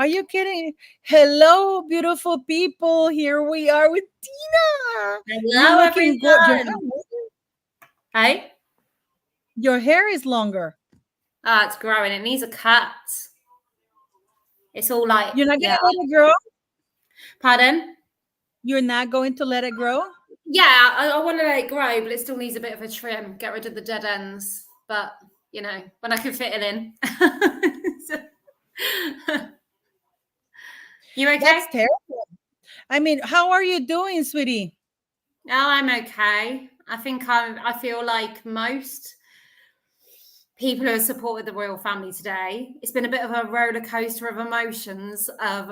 Are you kidding? Hello, beautiful people. Here we are with Tina. Hello, everyone. Hey? Your hair is longer. Ah, it's growing. It needs a cut. It's all like... You're not going to let it grow? Pardon? You're not going to let it grow? Yeah, I want to let it grow, but it still needs a bit of a trim. Get rid of the dead ends. But, you know, when I can fit it in. You okay? That's terrible. I mean, how are you doing, sweetie? Oh, I'm okay. I feel like most people who have supported the royal family today, it's been a bit of a roller coaster of emotions of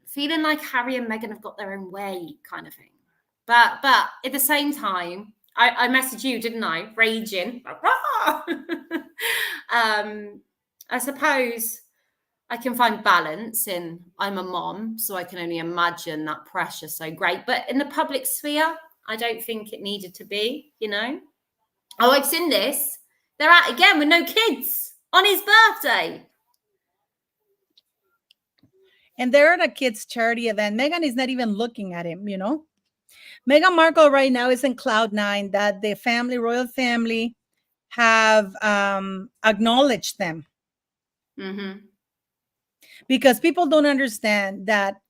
feeling like Harry and Meghan have got their own way, kind of thing. But at the same time, I messaged you, didn't I? Raging. I suppose I can find balance in I'm a mom, so I can only imagine that pressure so great. But in the public sphere, I don't think it needed to be, you know? Oh, I've seen this. They're out again with no kids on his birthday. And they're at a kid's charity event. Meghan is not even looking at him, you know? Meghan Markle right now is in cloud nine that the family, royal family, have acknowledged them. Mm-hmm. Because people don't understand that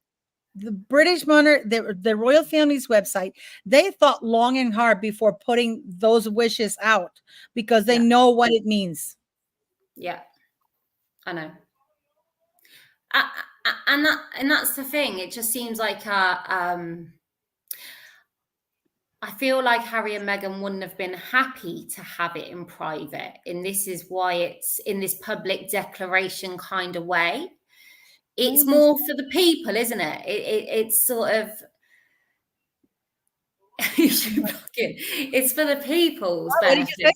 the British monarch, the royal family's website, they thought long and hard before putting those wishes out because they know what it means. Yeah, I know. And that's the thing. It just seems like I feel like Harry and Meghan wouldn't have been happy to have it in private. And this is why it's in this public declaration kind of way. It's more for the people, isn't it? It's sort of... it's for the people's benefit.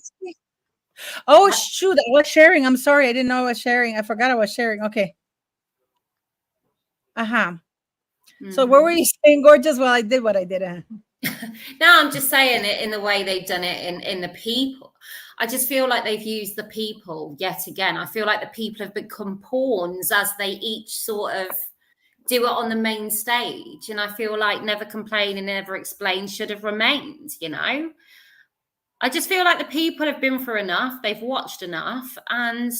Oh, shoot. I was sharing. I'm sorry. I didn't know I was sharing. I forgot I was sharing. Okay. Mm-hmm. So what were you saying, gorgeous? Well, I did what I did. No, I'm just saying it in the way they've done it in the people. I just feel like they've used the people yet again. I feel like the people have become pawns as they each sort of do it on the main stage. And I feel like never complain and never explain should have remained, you know? I just feel like the people have been through enough. They've watched enough. And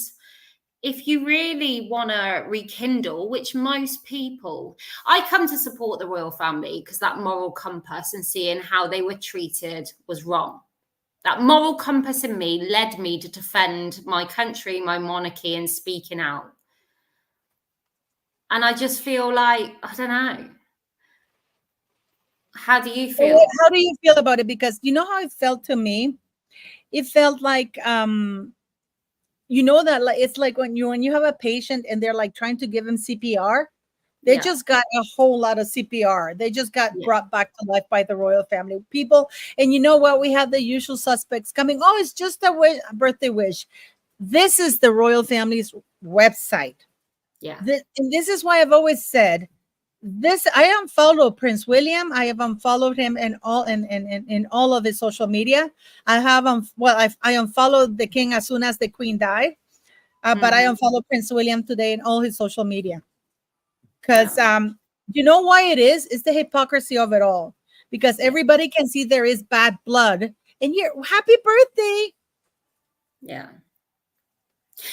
if you really want to rekindle, which most people... I come to support the royal family because that moral compass and seeing how they were treated was wrong. That moral compass in me led me to defend my country, my monarchy, and speaking out. And I just feel like, I don't know. How do you feel? How do you feel about it? Because you know how it felt to me? It felt like, you know, that like it's like when you have a patient and they're like trying to give him CPR. They just got a whole lot of CPR. They just got brought back to life by the royal family people. And you know what? We have the usual suspects coming. Oh, it's just a birthday wish. This is the royal family's website. Yeah. And this is why I've always said this. I unfollowed Prince William. I have unfollowed him in all of his social media. I have I unfollowed the king as soon as the queen died. But I unfollowed Prince William today in all his social media. Because you know why it is? It's the hypocrisy of it all. Because everybody can see there is bad blood. And you're happy birthday. Yeah.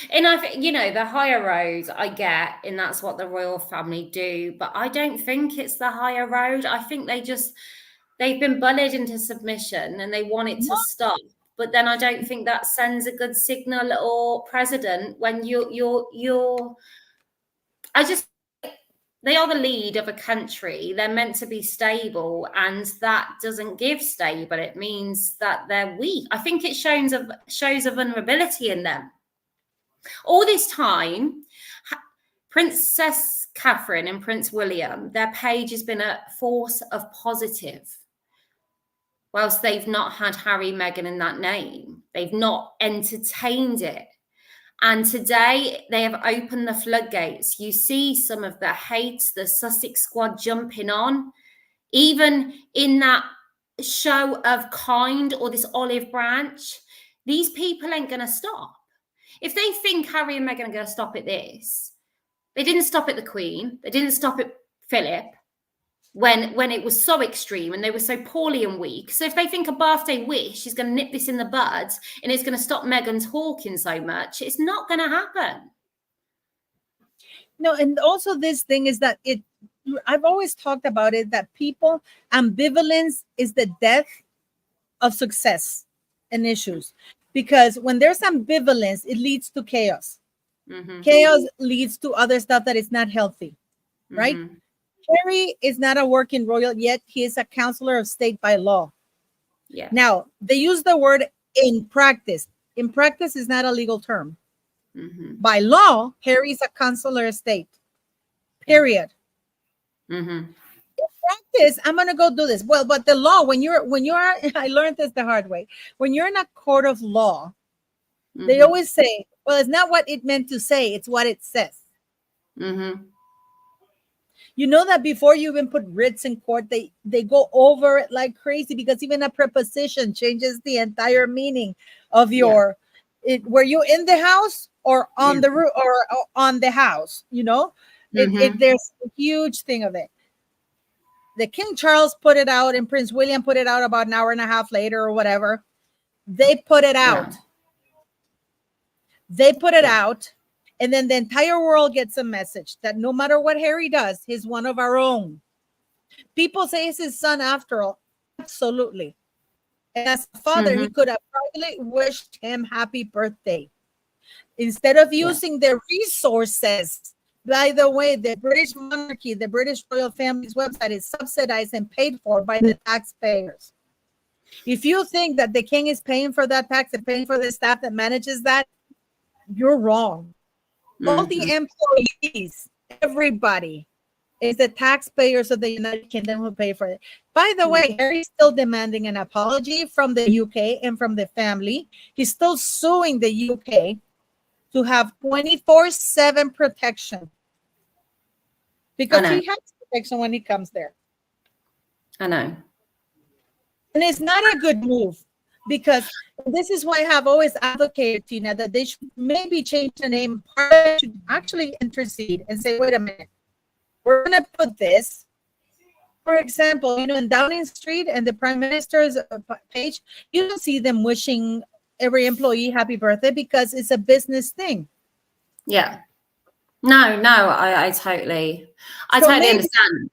And I think, you know, the higher road I get, and that's what the royal family do. But I don't think it's the higher road. I think they've been bullied into submission and they want it to stop. But then I don't think that sends a good signal or precedent when they are the lead of a country. They're meant to be stable, and that doesn't give stable. It means that they're weak. I think it shows a vulnerability in them. All this time, Princess Catherine and Prince William, their page has been a force of positive. Whilst they've not had Harry, Meghan in that name, they've not entertained it. And today they have opened the floodgates. You see some of the hate, the Sussex squad jumping on, even in that show of kind or this olive branch. These people ain't going to stop. If they think Harry and Meghan are going to stop at this, They didn't stop at the Queen. They didn't stop at Philip when it was so extreme and they were so poorly and weak. So if they think a birthday wish is going to nip this in the bud and it's going to stop Meghan talking so much, it's not going to happen. No, and also this thing is that I've always talked about it, that people, ambivalence is the death of success and issues. Because when there's ambivalence, it leads to chaos. Mm-hmm. Chaos leads to other stuff that is not healthy, right? Mm-hmm. Harry is not a working royal yet. He is a counselor of state by law. Yeah. Now, they use the word in practice. In practice is not a legal term. Mm-hmm. By law, Harry is a counselor of state. Period. Mm-hmm. In practice, I'm gonna go do this. Well, but the law, when you're I learned this the hard way. When you're in a court of law, Mm-hmm. they always say, well, it's not what it meant to say, it's what it says. Mm-hmm. You know that before you even put writs in court, they go over it like crazy, because even a preposition changes the entire meaning of your were you in the house or on the roof or on the house, you know? Mm-hmm. There's a huge thing of it. The King Charles put it out and Prince William put it out about an hour and a half later or whatever. They put it out. Yeah. They put it out. And then the entire world gets a message that no matter what Harry does, he's one of our own. People say it's his son after all. Absolutely. And as a father, he could have privately wished him happy birthday. Instead of using their resources. By the way, the British monarchy, the British royal family's website is subsidized and paid for by the taxpayers. If you think that the king is paying for that tax and paying for the staff that manages that, you're wrong. All the employees, everybody, is the taxpayers of the United Kingdom who pay for it. By the way, Harry's still demanding an apology from the UK and from the family. He's still suing the UK to have 24/7 protection, because he has protection when he comes there. I know. And it's not a good move, because this is why I have always advocated, Tina, that they should maybe change the name. Parliament should actually intercede and say, wait a minute, we're going to put this. For example, you know, in Downing Street and the Prime Minister's page, you don't see them wishing every employee happy birthday, because it's a business thing. Yeah. No, I totally understand.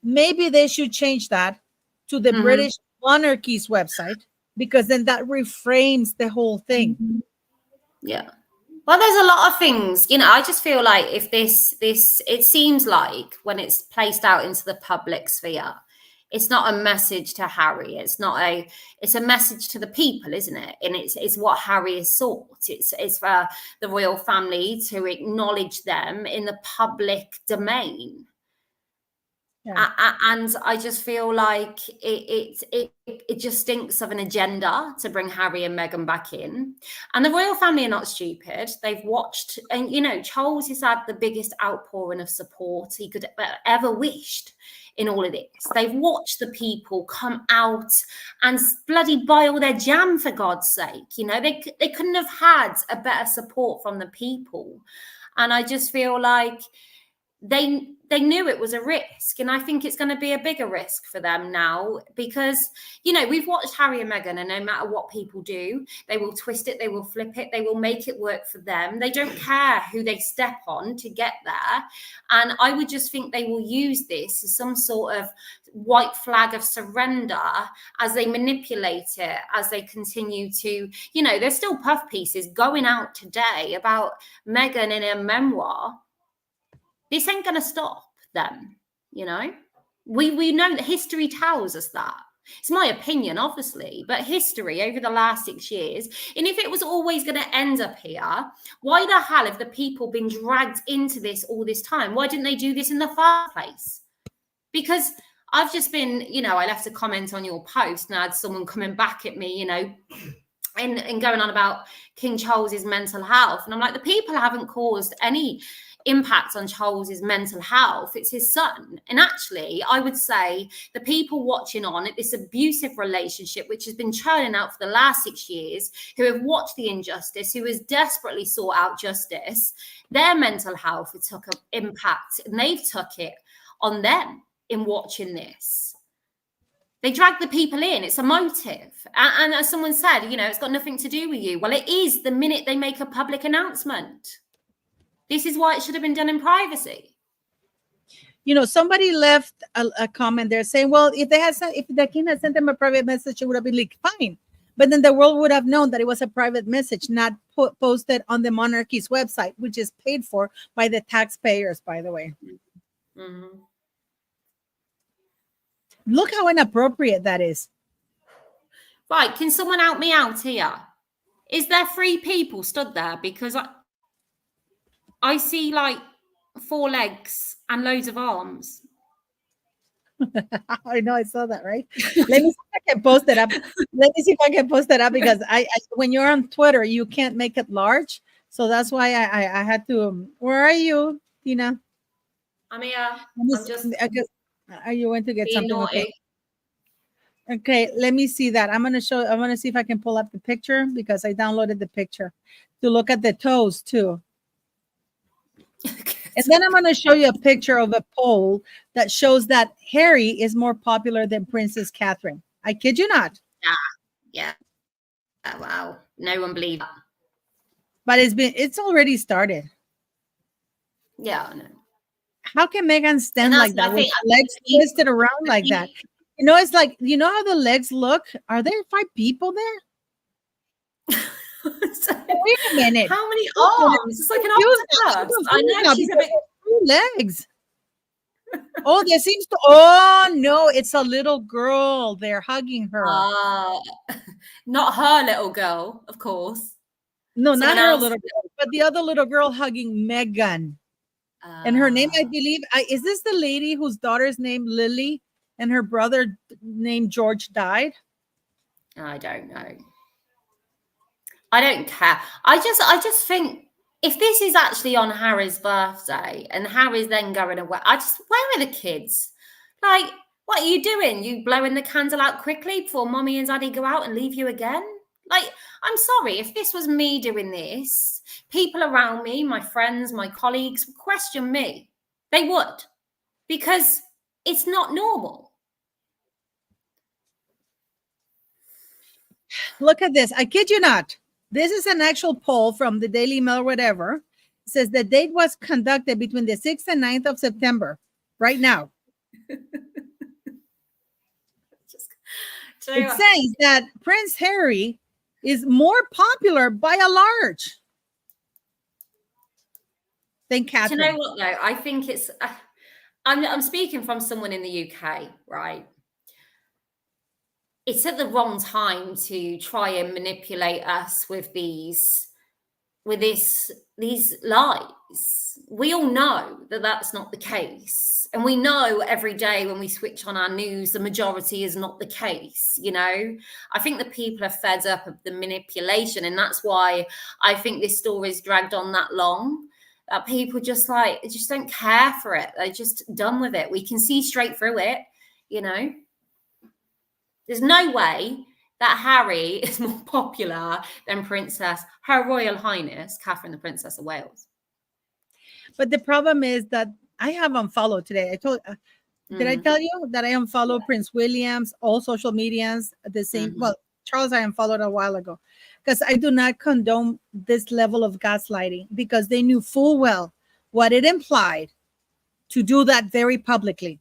Maybe they should change that to the British monarchy's website, because then that reframes the whole thing. Yeah. Well, there's a lot of things, you know. I just feel like if this it seems like when it's placed out into the public sphere, it's not a message to Harry. It's a message to the people, isn't it? And it's what Harry has sought. It's for the royal family to acknowledge them in the public domain. Yeah. And I just feel like it just stinks of an agenda to bring Harry and Meghan back in. And the royal family are not stupid. They've watched, and you know, Charles has had the biggest outpouring of support he could ever wished in all of this. They've watched the people come out and bloody buy all their jam, for God's sake. You know, they couldn't have had a better support from the people. And I just feel like they knew it was a risk, and I think it's going to be a bigger risk for them now, because, you know, we've watched Harry and Meghan, and no matter what people do, they will twist it, they will flip it, they will make it work for them. They don't care who they step on to get there. And I would just think they will use this as some sort of white flag of surrender as they manipulate it, as they continue to, you know, there's still puff pieces going out today about Meghan in her memoir. This ain't going to stop them, you know. We know that history tells us that. It's my opinion, obviously, but history over the last 6 years, and if it was always going to end up here, why the hell have the people been dragged into this all this time? Why didn't they do this in the first place? Because I've just been, you know, I left a comment on your post and I had someone coming back at me, you know, and going on about King Charles's mental health. And I'm like, the people haven't caused any impact on Charles's mental health, it's his son. And actually, I would say the people watching on at this abusive relationship, which has been churning out for the last 6 years, who have watched the injustice, who has desperately sought out justice, their mental health took an impact, and they've took it on them in watching this. They drag the people in. It's a motive. And as someone said, you know, it's got nothing to do with you. Well, it is the minute they make a public announcement. This is why it should have been done in privacy. You know, somebody left a comment there saying, well, if the king had sent them a private message, it would have been leaked. Fine. But then the world would have known that it was a private message, not posted on the Monarchy's website, which is paid for by the taxpayers, by the way. Mm-hmm. Look how inappropriate that is. Right. Can someone help me out here? Is there 3 people stood there? Because I see like 4 legs and loads of arms. I know, I saw that, right? Let me see if I can post it up. Let me see if I can post it up, because I when you're on Twitter, you can't make it large. So that's why I had to. Where are you, Tina? I'm here. Are you going to get being something? naughty. Okay, let me see that. I'm gonna see if I can pull up the picture, because I downloaded the picture to look at the toes too. And then I'm gonna show you a picture of a poll that shows that Harry is more popular than Princess Catherine. I kid you not. Yeah. Oh, wow. No one believed that. But it's already started. Yeah, I know. How can Meghan stand like that with legs twisted around like that? You know, it's like, you know how the legs look? Are there 5 people there? So, wait a minute. How many arms? It's like an octopus. I know she's a bit. 2 legs. Oh, there seems to. Oh no, it's a little girl. They're hugging her. Not her little girl, of course. No, not her little girl, but the other little girl hugging Meghan. And her name, I believe, is this the lady whose daughter's name Lily and her brother named George died? I don't know. I don't care. I just think if this is actually on Harry's birthday and Harry's then going away, where are the kids? Like, what are you doing? You blowing the candle out quickly before mommy and daddy go out and leave you again? Like, I'm sorry, if this was me doing this, people around me, my friends, my colleagues would question me. They would, because it's not normal. Look at this. I kid you not. This is an actual poll from the Daily Mail, whatever. It says the date was conducted between the 6th and 9th of September, right now. It says that Prince Harry is more popular by a large than Catherine. Do you know what, though? I think it's... I'm speaking from someone in the UK, right? It's at the wrong time to try and manipulate us with these lies. We all know that that's not the case. And we know every day when we switch on our news, the majority is not the case, you know? I think the people are fed up of the manipulation. And that's why I think this story is dragged on that long. That people just don't care for it. They're just done with it. We can see straight through it, you know? There's no way that Harry is more popular than Her Royal Highness, Catherine, the Princess of Wales. But the problem is that I have unfollowed today. Did I tell you that I unfollowed Prince William's, all social medias, the same? Well, Charles, I unfollowed a while ago, because I do not condone this level of gaslighting, because they knew full well what it implied to do that very publicly.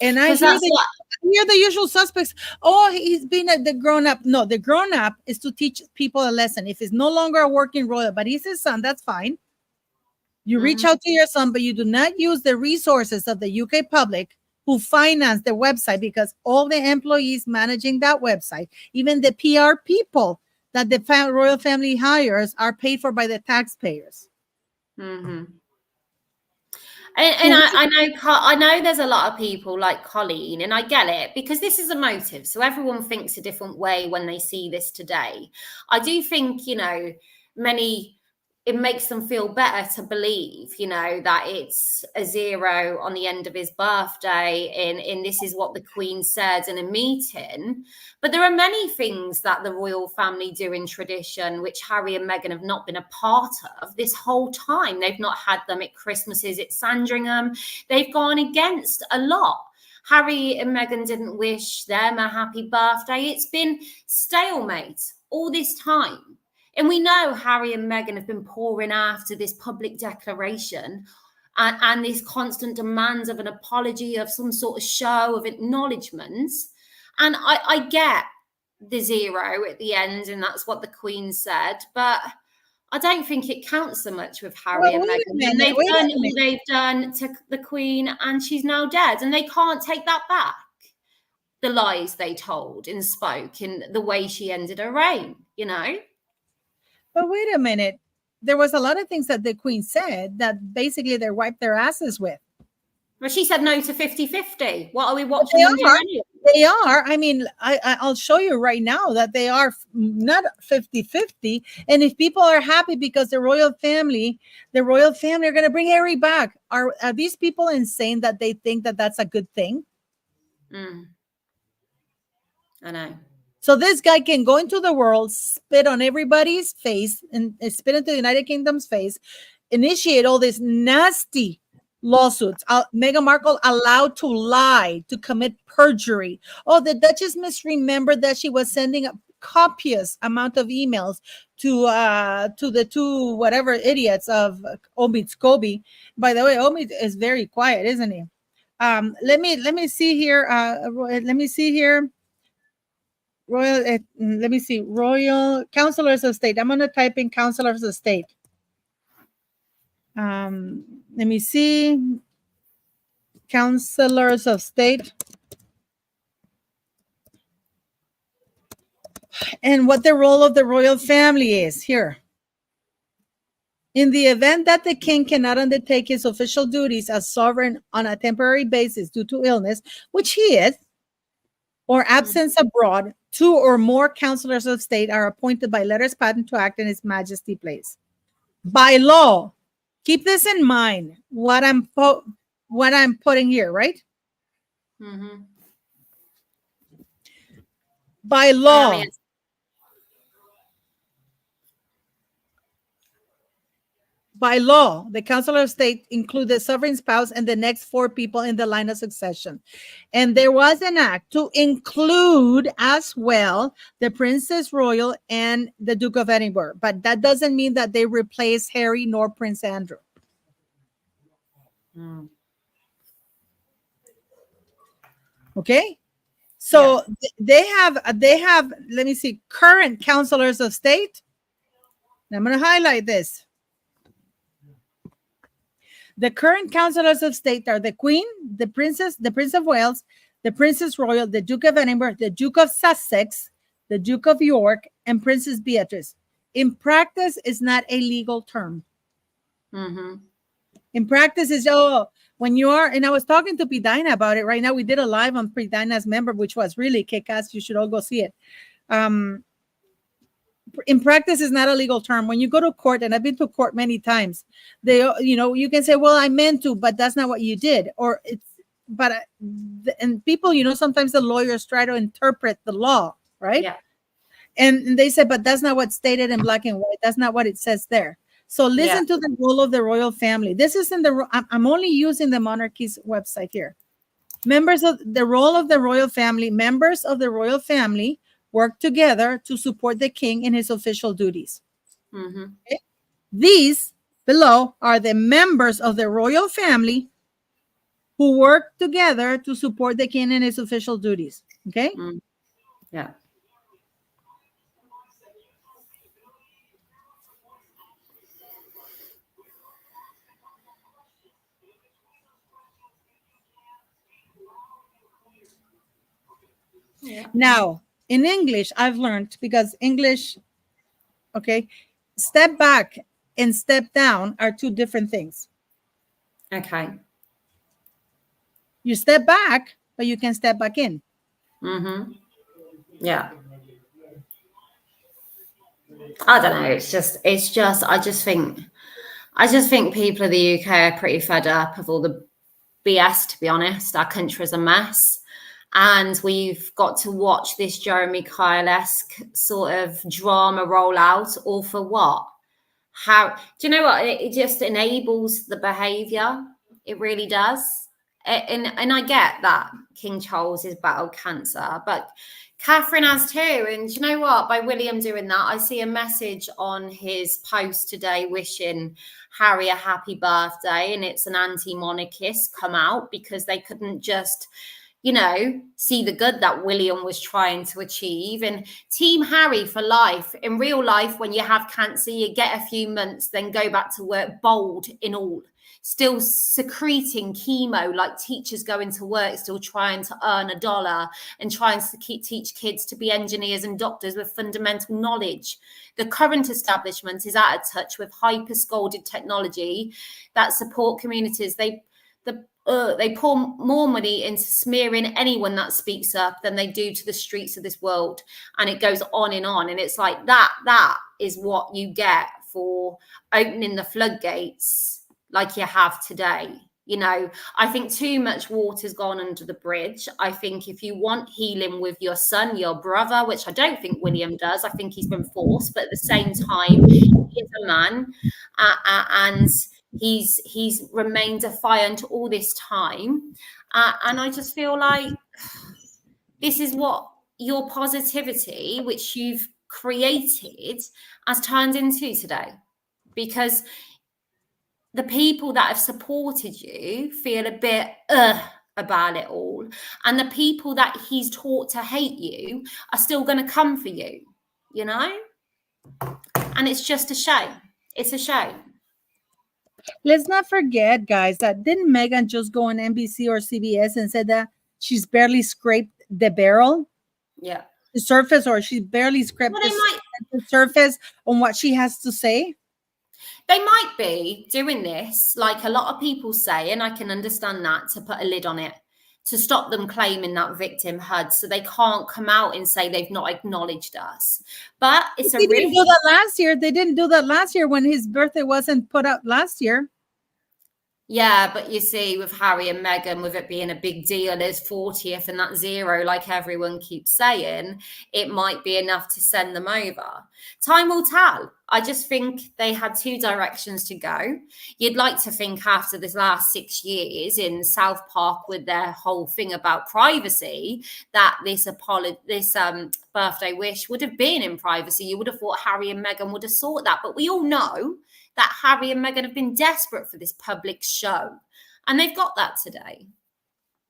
And I hear the usual suspects. Oh, he's been the grown up. No, the grown up is to teach people a lesson. If it's no longer a working royal, but he's his son, that's fine. You reach out to your son, but you do not use the resources of the UK public who finance the website, because all the employees managing that website, even the PR people that the royal family hires, are paid for by the taxpayers. And I know there's a lot of people like Colleen, and I get it, because this is a motive. So everyone thinks a different way when they see this today. I do think, you know, many it makes them feel better to believe, that it's a 0 on the end of his birthday, in this is what the Queen said in a meeting. But there are many things that the royal family do in tradition which Harry and Meghan have not been a part of this whole time. They've not had them at Christmases at Sandringham. They've gone against a lot. Harry and Meghan didn't wish them a happy birthday. It's been stalemate all this time. And we know Harry and Meghan have been pouring after this public declaration and these constant demands of an apology, of some sort of show of acknowledgement. And I get the 0 at the end, and that's what the Queen said. But I don't think it counts so much with Harry and Meghan. And they've done all they've done to the Queen, and she's now dead. And they can't take that back. The lies they told and spoke in the way she ended her reign, But wait a minute. There was a lot of things that the Queen said that basically they wiped their asses with. Well, she said no to 50-50. What are we watching them do anyway? They are. I mean, I'll show you right now that they are not 50-50. And if people are happy because the royal family are going to bring Harry back, are these people insane that they think that that's a good thing? I know. So this guy can go into the world, spit on everybody's face, and spit into the United Kingdom's face, initiate all these nasty lawsuits. Meghan Markle allowed to lie, to commit perjury. Oh, the Duchess misremembered that she was sending a copious amount of emails to the two whatever idiots of Omid Scobie. By the way, Omid is very quiet, isn't he? Let me see here. Let me see here. Royal Counsellors of State. I'm going to type in Counsellors of State. Let me see. Counsellors of State. And what the role of the royal family is here. In the event that the king cannot undertake his official duties as sovereign on a temporary basis due to illness, which he is, or absence abroad, 2 or more councillors of state are appointed by letters patent to act in His Majesty's place. By law, keep this in mind, what I'm putting here, right? Mm-hmm. By law. By law, the Councillor of State include the sovereign spouse and the next 4 people in the line of succession. And there was an act to include as well the Princess Royal and the Duke of Edinburgh. But that doesn't mean that they replace Harry nor Prince Andrew. Okay? So they have, let me see, current Councillors of State. And I'm going to highlight this. The current councillors of state are the Queen, the Princess, the Prince of Wales, the Princess Royal, the Duke of Edinburgh, the Duke of Sussex, the Duke of York, and Princess Beatrice. In practice, it's not a legal term. Mm-hmm. In practice, it's, when you are, and I was talking to Pidina about it right now. We did a live on Pidina's member, which was really kick-ass. You should all go see it. In practice, is not a legal term. When you go to court, and I've been to court many times, you can say, well, I meant to, but that's not what you did. And people, sometimes the lawyers try to interpret the law, right? Yeah. And they say, but that's not what's stated in black and white. That's not what it says there. So listen to the role of the royal family. This is I'm only using the Monarchy's website here. Members of the role of the royal family, members of the royal family work together to support the king in his official duties. Mm-hmm. Okay? These below are the members of the royal family who work together to support the king in his official duties. Okay? Yeah. Now, in English, I've learned, because English, step back and step down are 2 different things. Okay. You step back, but you can step back in. Mm-hmm. Yeah. I don't know. It's just. I just think people of the UK are pretty fed up of all the BS. To be honest, our country is a mess, and we've got to watch this Jeremy Kyle-esque sort of drama roll out. All for what? How? Do you know what? It just enables the behaviour. It really does. And I get that King Charles has battled cancer, but Catherine has too. And do you know what? By William doing that, I see a message on his post today wishing Harry a happy birthday, and it's an anti-monarchist come out because they couldn't just, you know, see the good that William was trying to achieve. And Team Harry for life. In real life, when you have cancer, you get a few months, then go back to work bold in all, still secreting chemo like teachers going to work, still trying to earn $1 and trying to teach kids to be engineers and doctors with fundamental knowledge. The current establishment is out of touch with hyper-scolded technology that support communities. They pour more money into smearing anyone that speaks up than they do to the streets of this world. And it goes on. And it's like that is what you get for opening the floodgates like you have today. You know, I think too much water's gone under the bridge. I think if you want healing with your son, your brother, which I don't think William does, I think he's been forced, but at the same time, he's a man, and he's remained defiant all this time. And I just feel like this is what your positivity, which you've created, has turned into today. Because the people that have supported you feel a bit about it all. And the people that he's taught to hate you are still going to come for you, you know? And it's just a shame. It's a shame. Let's not forget, guys, that didn't Meghan just go on NBC or CBS and said that she's barely scraped the barrel? Yeah. The surface, or she barely scraped the surface on what she has to say? They might be doing this, like a lot of people say, and I can understand that, to put a lid on it, to stop them claiming that victimhood, so they can't come out and say they've not acknowledged us. But it's They didn't do that last year. They didn't do that last year when his birthday wasn't put out last year. Yeah, but you see, with Harry and Meghan, with it being a big deal, there's 40th and that 0, like everyone keeps saying, it might be enough to send them over. Time will tell. I just think they had 2 directions to go. You'd like to think after this last 6 years in South Park with their whole thing about privacy, that this birthday wish would have been in privacy. You would have thought Harry and Meghan would have sought that. But we all know that Harry and Meghan have been desperate for this public show. And they've got that today,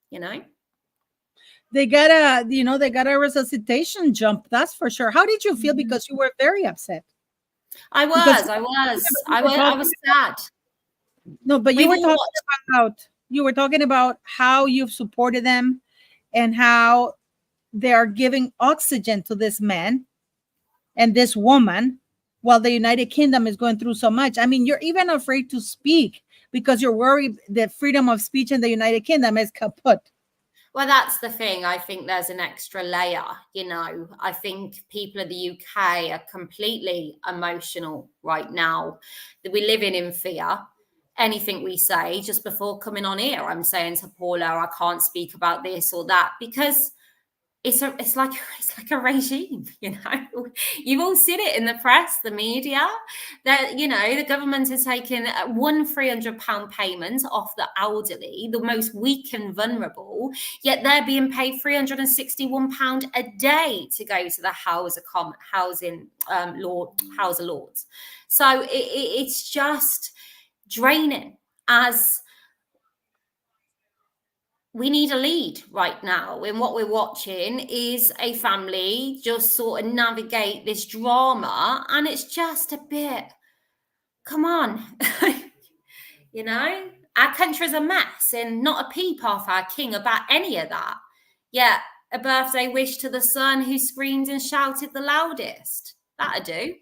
you know? They got a resuscitation jump, that's for sure. How did you feel? Because you were very upset. I was sad. No, but you were talking about how you've supported them and how they are giving oxygen to this man and this woman while the United Kingdom is going through so much. I mean, you're even afraid to speak because you're worried that freedom of speech in the United Kingdom is kaput. Well, that's the thing. I think there's an extra layer, you know. I think people of the UK are completely emotional right now. That we're living in fear. Anything we say, just before coming on here, I'm saying to Paula, I can't speak about this or that, because it's like a regime, you know. You've all seen it in the press, the media, that, you know, the government is taking one £300 payment off the elderly, the most weak and vulnerable, yet they're being paid £361 a day to go to the House of Lords. So it's just draining. As we need a lead right now, and what we're watching is a family just sort of navigate this drama, and it's just a bit, come on. You know, our country's a mess, and not a peep off our king about any of that. Yet a birthday wish to the son who screamed and shouted the loudest. That'd do.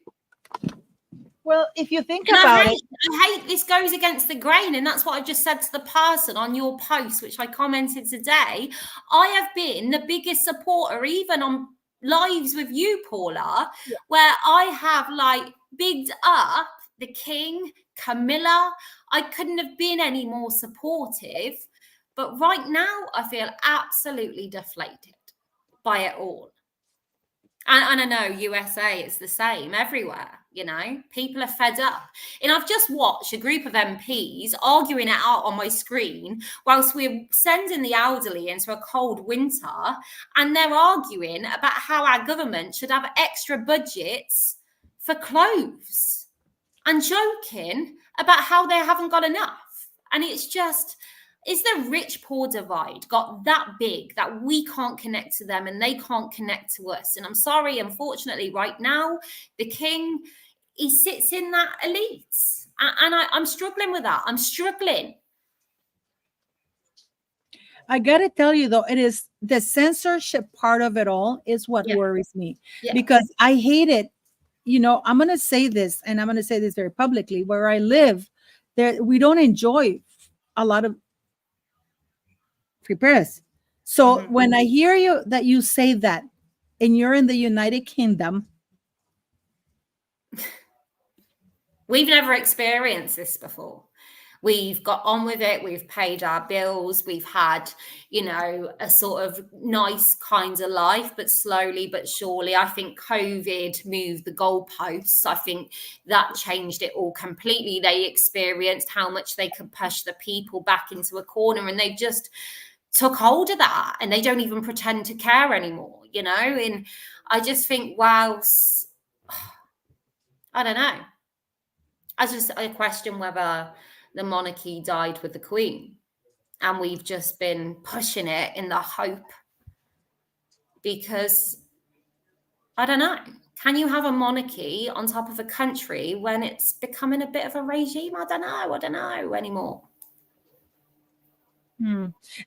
Well, if you think about it, I hate this goes against the grain, and that's what I've just said to the person on your post, which I commented today. I have been the biggest supporter, even on lives with you, Paula, where I have like bigged up the King, Camilla. I couldn't have been any more supportive. But right now, I feel absolutely deflated by it all. And I know USA, it's the same everywhere, you know, people are fed up. And I've just watched a group of MPs arguing it out on my screen whilst we're sending the elderly into a cold winter. And they're arguing about how our government should have extra budgets for clothes and joking about how they haven't got enough. And it's just, is the rich-poor divide got that big that we can't connect to them and they can't connect to us? And I'm sorry, unfortunately, right now, the King, he sits in that elite. And I'm struggling with that. I'm struggling. I got to tell you, though, it is the censorship part of it all is what worries me. Because I hate it. You know, I'm going to say this, and I'm going to say this very publicly. Where I live, there we don't enjoy a lot of free press. So when I hear you that you say that, and you're in the United Kingdom, we've never experienced this before. We've got on with it. We've paid our bills. We've had, you know, a sort of nice kind of life, but slowly but surely, I think COVID moved the goalposts. I think that changed it all completely. They experienced how much they could push the people back into a corner, and they just took hold of that, and they don't even pretend to care anymore, you know? And I just think, whilst, I don't know. I question whether the monarchy died with the Queen, and we've just been pushing it in the hope, because I don't know, can you have a monarchy on top of a country when it's becoming a bit of a regime? I don't know anymore.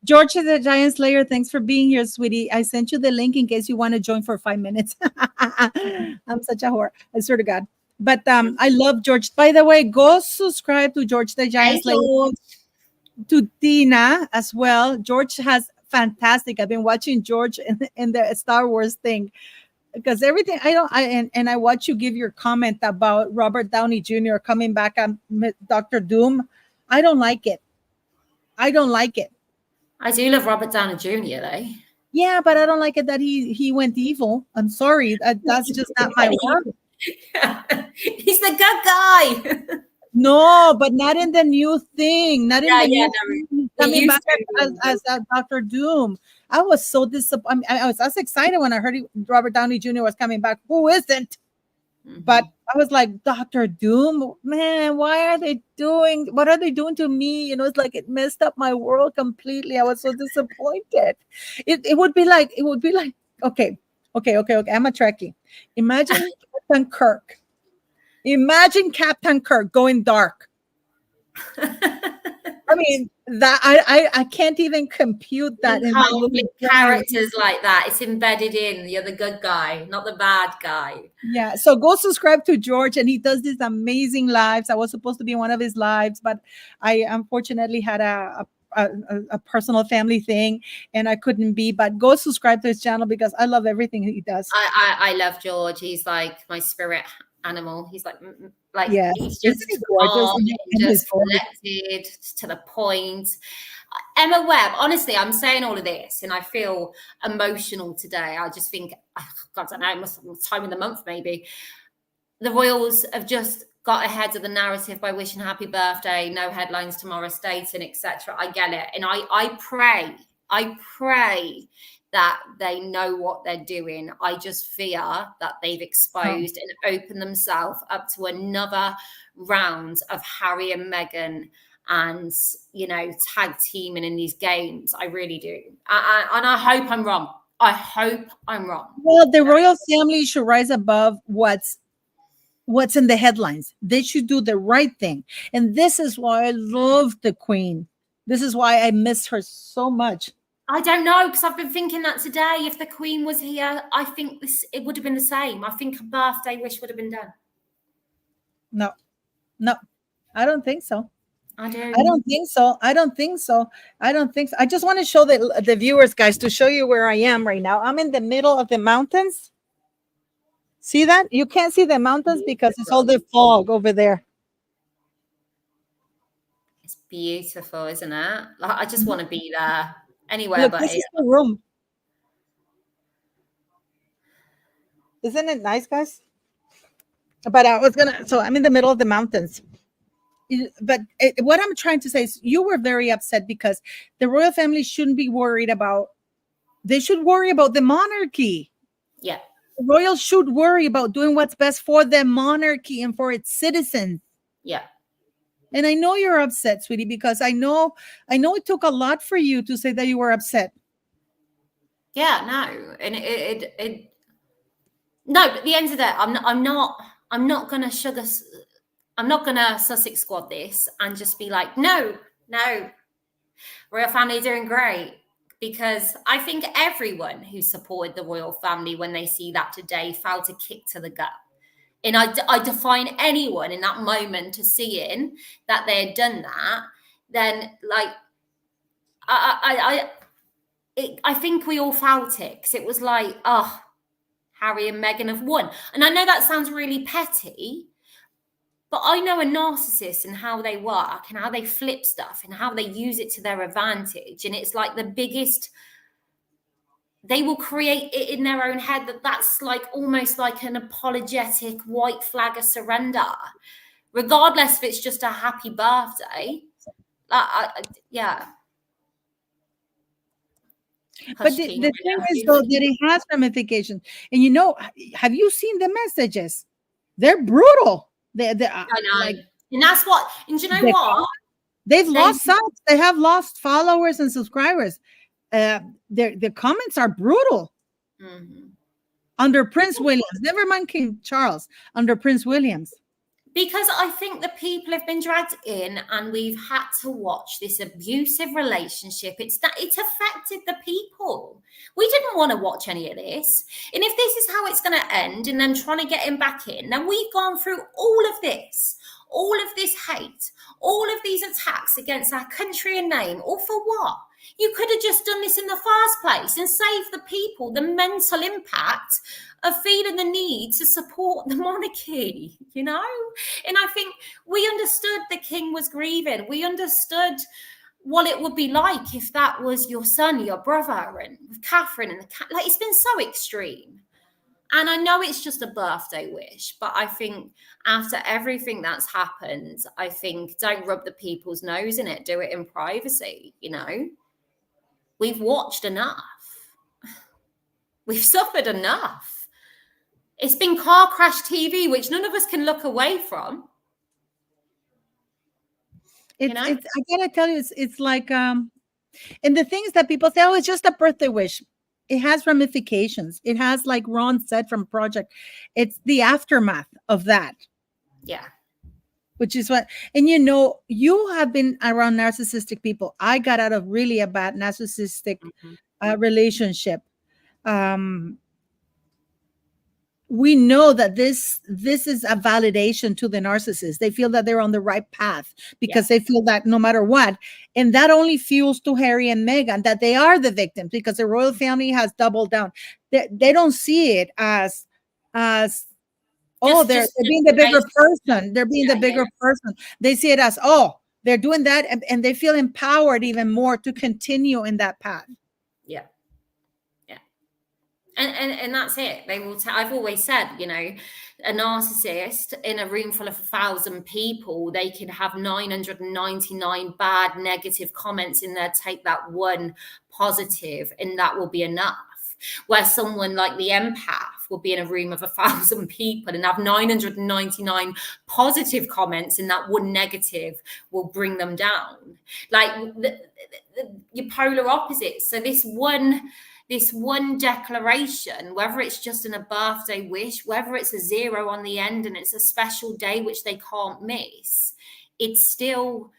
George the Giant Slayer, thanks for being here, sweetie. I sent you the link in case you want to join for 5 minutes. I'm such a whore, I swear to God. But I love George. By the way, go subscribe to George the Giant Slayer, to Tina as well. George has fantastic. I've been watching George in the Star Wars thing, because everything I watch you give your comment about Robert Downey Jr. coming back on Dr. Doom. I don't like it. I do love Robert Downey Jr. though. Yeah, but I don't like it that he went evil. I'm sorry. That's just not my word. He's the good guy. No, but not in the new thing. Not in the new thing. Coming back as Dr. Doom. I was so disappointed. I was excited when I heard Robert Downey Jr. was coming back. Who isn't? But I was like, Dr. Doom, man, what are they doing to me? You know, it's like it messed up my world completely. I was so disappointed. It would be like, okay. I'm a Trekkie. Imagine Captain Kirk. Imagine Captain Kirk going dark. I mean, that I can't even compute that. You can't flip characters like that. It's embedded in. You're the good guy, not the bad guy. Yeah. So go subscribe to George, and he does these amazing lives. I was supposed to be one of his lives, but I unfortunately had a personal family thing, and I couldn't be. But go subscribe to his channel, because I love everything he does. I love George. He's like my spirit animal. He's like he's just calm, just collected, to the point. Emma Webb, honestly, I'm saying all of this and I feel emotional today. I just think, God, I don't know, it must have time of the month maybe. The royals have just got ahead of the narrative by wishing happy birthday, no headlines tomorrow, stating, etc. I get it. And I pray that they know what they're doing. I just fear that they've exposed and opened themselves up to another round of Harry and Meghan and, you know, tag teaming in these games. I really do. And I hope I'm wrong. Well, the royal family should rise above what's in the headlines. They should do the right thing. And this is why I love the Queen. This is why I miss her so much. I don't know, because I've been thinking that today. If the Queen was here, I think it would have been the same. I think a birthday wish would have been done. No, I don't think so. I do. I don't think so. I don't think so. I don't think so. I just want to show the viewers, guys, to show you where I am right now. I'm in the middle of the mountains. See that? You can't see the mountains because it's all the fog over there. It's beautiful, isn't it? Like, I just want to be there anywhere. Look, But this is the room. Isn't it nice, guys? But so I'm in the middle of the mountains. But what I'm trying to say is you were very upset because the royal family shouldn't be worried about, they should worry about the monarchy. Yeah. The royals should worry about doing what's best for the monarchy and for its citizens. Yeah. And I know you're upset, sweetie, because I know it took a lot for you to say that you were upset. Yeah, no. And no, but at the end of the day, I'm not gonna Sussex squad this and just be like, no, royal family are doing great. Because I think everyone who supported the royal family when they see that today felt a kick to the gut. And I define anyone in that moment to seeing that they had done that, then like I think we all felt it, because it was like, oh, Harry and Meghan have won. And I know that sounds really petty, but I know a narcissist and how they work and how they flip stuff and how they use it to their advantage. And it's like the biggest, they will create it in their own head that's like almost like an apologetic white flag of surrender, regardless if it's just a happy birthday. Yeah. But the thing is, though, that it has ramifications. And have you seen the messages? They're brutal. I know. Like, and that's what, and do you know what? They've lost subs. They have lost followers and subscribers. The comments are brutal. Mm-hmm. Under Prince Williams, never mind King Charles, under Prince Williams. Because I think the people have been dragged in and we've had to watch this abusive relationship. It's affected the people. We didn't want to watch any of this. And if this is how it's going to end and then trying to get him back in, then we've gone through all of this hate, all of these attacks against our country and name, all for what? You could have just done this in the first place and saved the people the mental impact of feeling the need to support the monarchy, And I think we understood the king was grieving. We understood what it would be like if that was your son, your brother, and with Catherine and it's been so extreme. And I know it's just a birthday wish, but I think after everything that's happened, I think don't rub the people's nose in it. Do it in privacy, We've watched enough. We've suffered enough. It's been car crash TV, which none of us can look away from. I gotta tell you, it's like, and the things that people say, oh, it's just a birthday wish. It has ramifications. It has, like Ron said from Project, it's the aftermath of that. Yeah. Which is what, and you have been around narcissistic people. I got out of really a bad narcissistic relationship. We know that this is a validation to the narcissist. They feel that they're on the right path because they feel that no matter what, and that only fuels to Harry and Meghan that they are the victims because the royal family has doubled down. They don't see it as they're being the bigger person. They're being the bigger person. They see it as, they're doing that, and they feel empowered even more to continue in that path. Yeah. And that's it. They will. I've always said, a narcissist in a room full of 1,000 people, they could have 999 bad, negative comments in there. Take that one positive, and that will be enough. Where someone like the empath will be in a room of 1,000 people and have 999 positive comments, and that one negative will bring them down. Like your polar opposites. So this one declaration, whether it's just in a birthday wish, whether it's a 0 on the end and it's a special day which they can't miss, it's still,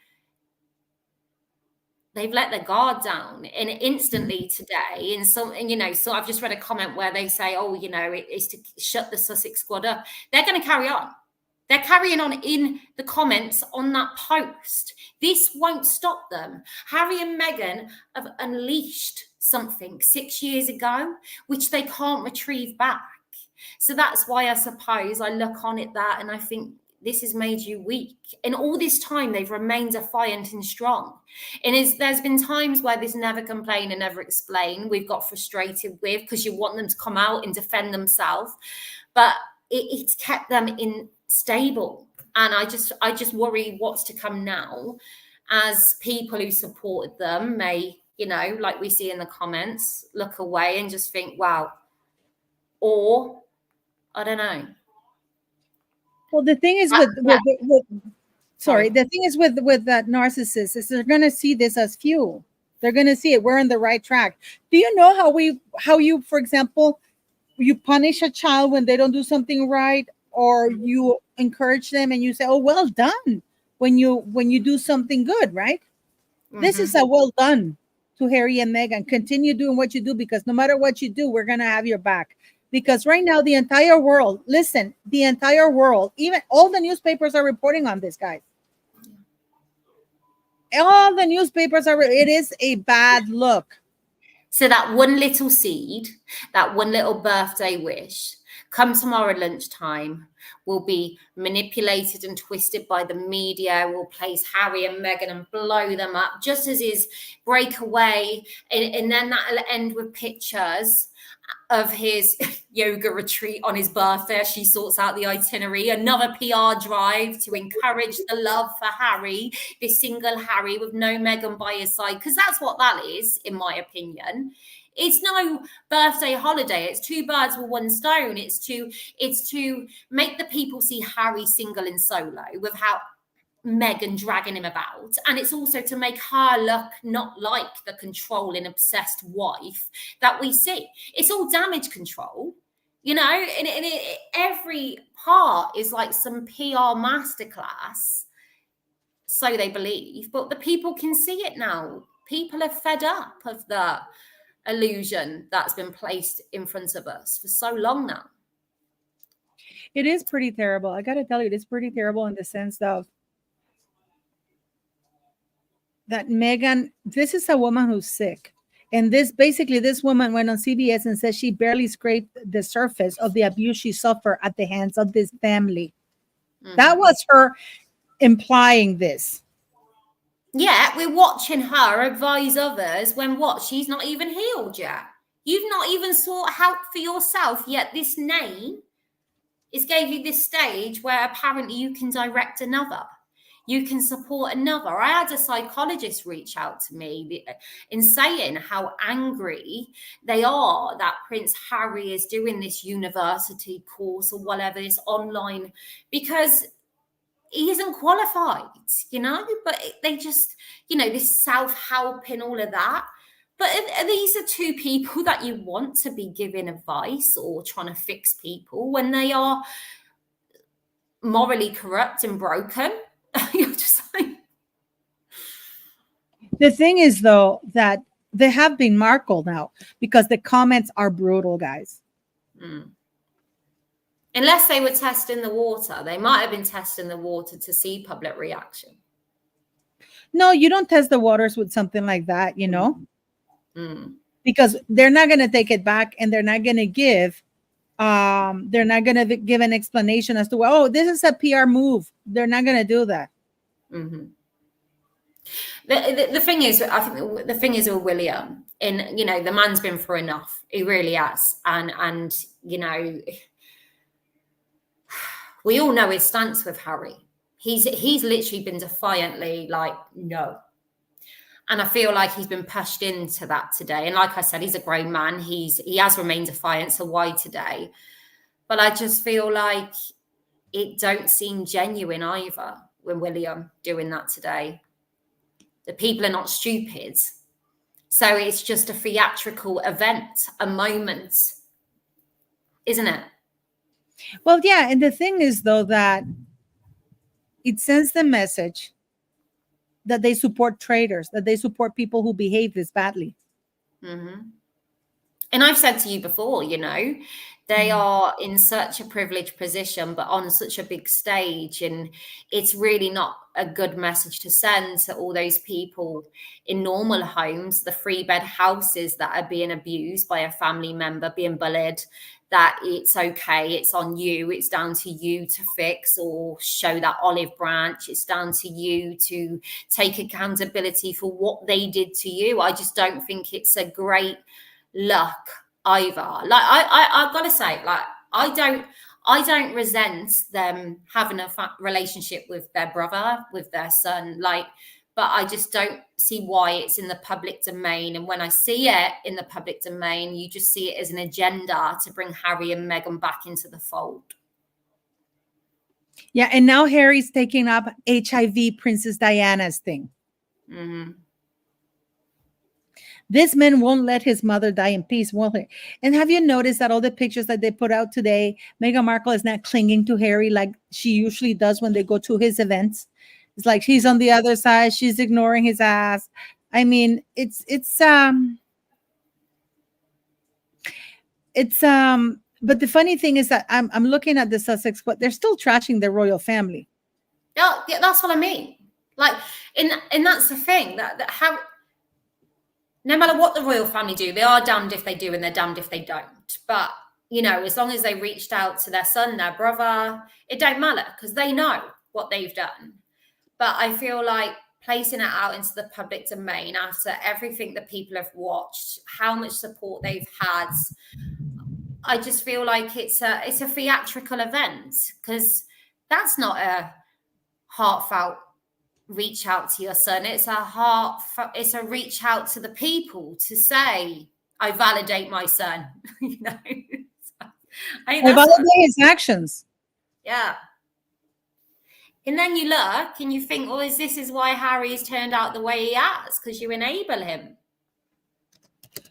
they've let their guard down. And instantly today, so I've just read a comment where they say, it's to shut the Sussex squad up. They're going to carry on. They're carrying on in the comments on that post. This won't stop them. Harry and Meghan have unleashed something 6 years ago, which they can't retrieve back. So that's why I suppose I look on it that, and I think this has made you weak. In all this time, they've remained defiant and strong. And there's been times where there's never complain and never explain. We've got frustrated with, because you want them to come out and defend themselves. But it's kept them in stable, and I just worry what's to come now, as people who supported them may, like we see in the comments, look away and just think, wow, or I don't know. Well, the thing is the thing is with that narcissist is they're going to see this as fuel. They're going to see it. We're on the right track. Do you know how you, for example, you punish a child when they don't do something right, or you encourage them and you say, oh, well done, when you do something good, right? Mm-hmm. This is a well done to Harry and Meghan. Continue doing what you do, because no matter what you do, we're going to have your back. Because right now, the entire world, even all the newspapers are reporting on this, guys. All the newspapers it is a bad look. So that one little seed, that one little birthday wish, come tomorrow lunchtime, will be manipulated and twisted by the media, will place Harry and Meghan and blow them up, just as his breakaway. And then that'll end with pictures of his yoga retreat on his birthday. She sorts out the itinerary, another PR drive to encourage the love for Harry, this single Harry with no Meghan by his side, because that's what that is, in my opinion. It's no birthday holiday. It's two birds with one stone. It's to make the people see Harry single and solo without Meghan dragging him about, and it's also to make her look not like the controlling, obsessed wife that we see. It's all damage control, and every part is like some PR masterclass, so they believe. But the people can see it now. People are fed up of the illusion that's been placed in front of us for so long now. It is pretty terrible. I got to tell you, it is pretty terrible in the sense of that Meghan, this is a woman who's sick. And this woman went on CBS and said she barely scraped the surface of the abuse she suffered at the hands of this family. Mm-hmm. That was her implying this. Yeah, we're watching her advise others when she's not even healed yet. You've not even sought help for yourself yet. This name gave you this stage where apparently you can direct another. You can support another. I had a psychologist reach out to me in saying how angry they are that Prince Harry is doing this university course or whatever, this online, because he isn't qualified, but they just, this self-help and all of that. But these are two people that you want to be giving advice or trying to fix people when they are morally corrupt and broken. You're just like... The thing is, though, that they have been marked now because the comments are brutal, guys. Unless they were testing the water. They might have been testing the water to see public reaction. No, you don't test the waters with something like that, because they're not going to take it back, and they're not going to give an explanation as to, oh, this is a PR move. They're not going to do that. Mm-hmm. The thing is, I think the thing is with William, and the man's been through enough. He really has, and we all know his stance with Harry. He's literally been defiantly like, no. And I feel like he's been pushed into that today. And like I said, he's a grown man. He has remained defiant. So why today? But I just feel like it don't seem genuine either when William doing that today. The people are not stupid. So it's just a theatrical event, a moment, isn't it? Well, yeah. And the thing is, though, that it sends the message that they support traitors, that they support people who behave this badly. Mm-hmm. And I've said to you before, you know, they are in such a privileged position, but on such a big stage. And it's really not a good message to send to all those people in normal homes, the 3-bed houses that are being abused by a family member, being bullied, that it's okay, it's on you, it's down to you to fix or show that olive branch. It's down to you to take accountability for what they did to you. I just don't think it's a great look either. Like I've got to say, like I don't resent them having a relationship with their brother, with their son, like, but I just don't see why it's in the public domain. And when I see it in the public domain, you just see it as an agenda to bring Harry and Meghan back into the fold. Yeah, and now Harry's taking up HIV Princess Diana's thing. Mm-hmm. This man won't let his mother die in peace, will he? And have you noticed that all the pictures that they put out today, Meghan Markle is not clinging to Harry like she usually does when they go to his events? It's like she's on the other side, she's ignoring his ass. I mean, it's but the funny thing is that I'm looking at the Sussex, but they're still trashing the royal family. Yeah, that's what I mean. Like, and that's the thing that how. No matter what the royal family do, they are damned if they do and they're damned if they don't. But, you know, as long as they reached out to their son, their brother, it don't matter because they know what they've done. But I feel like placing it out into the public domain after everything that people have watched, how much support they've had, I just feel like it's a theatrical event because that's not a heartfelt reach out to your son. It's a reach out to the people to say, I validate my son. You know, I validate his actions. Yeah. And then you look and you think, well, this is why Harry has turned out the way he has, because you enable him.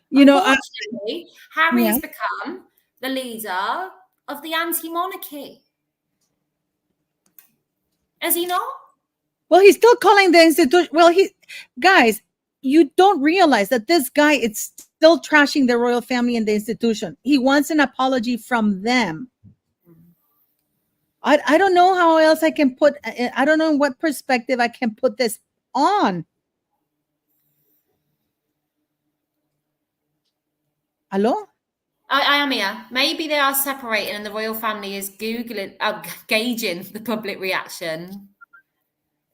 You know, unfortunately, Harry has become the leader of the anti-monarchy. Is he not? Well, he's still calling the institution. Well, guys, you don't realize that this guy is still trashing the royal family and the institution. He wants an apology from them. I don't know how else I can put. I don't know what perspective I can put this on. Hello? I am here. Maybe they are separating and the royal family is gauging the public reaction.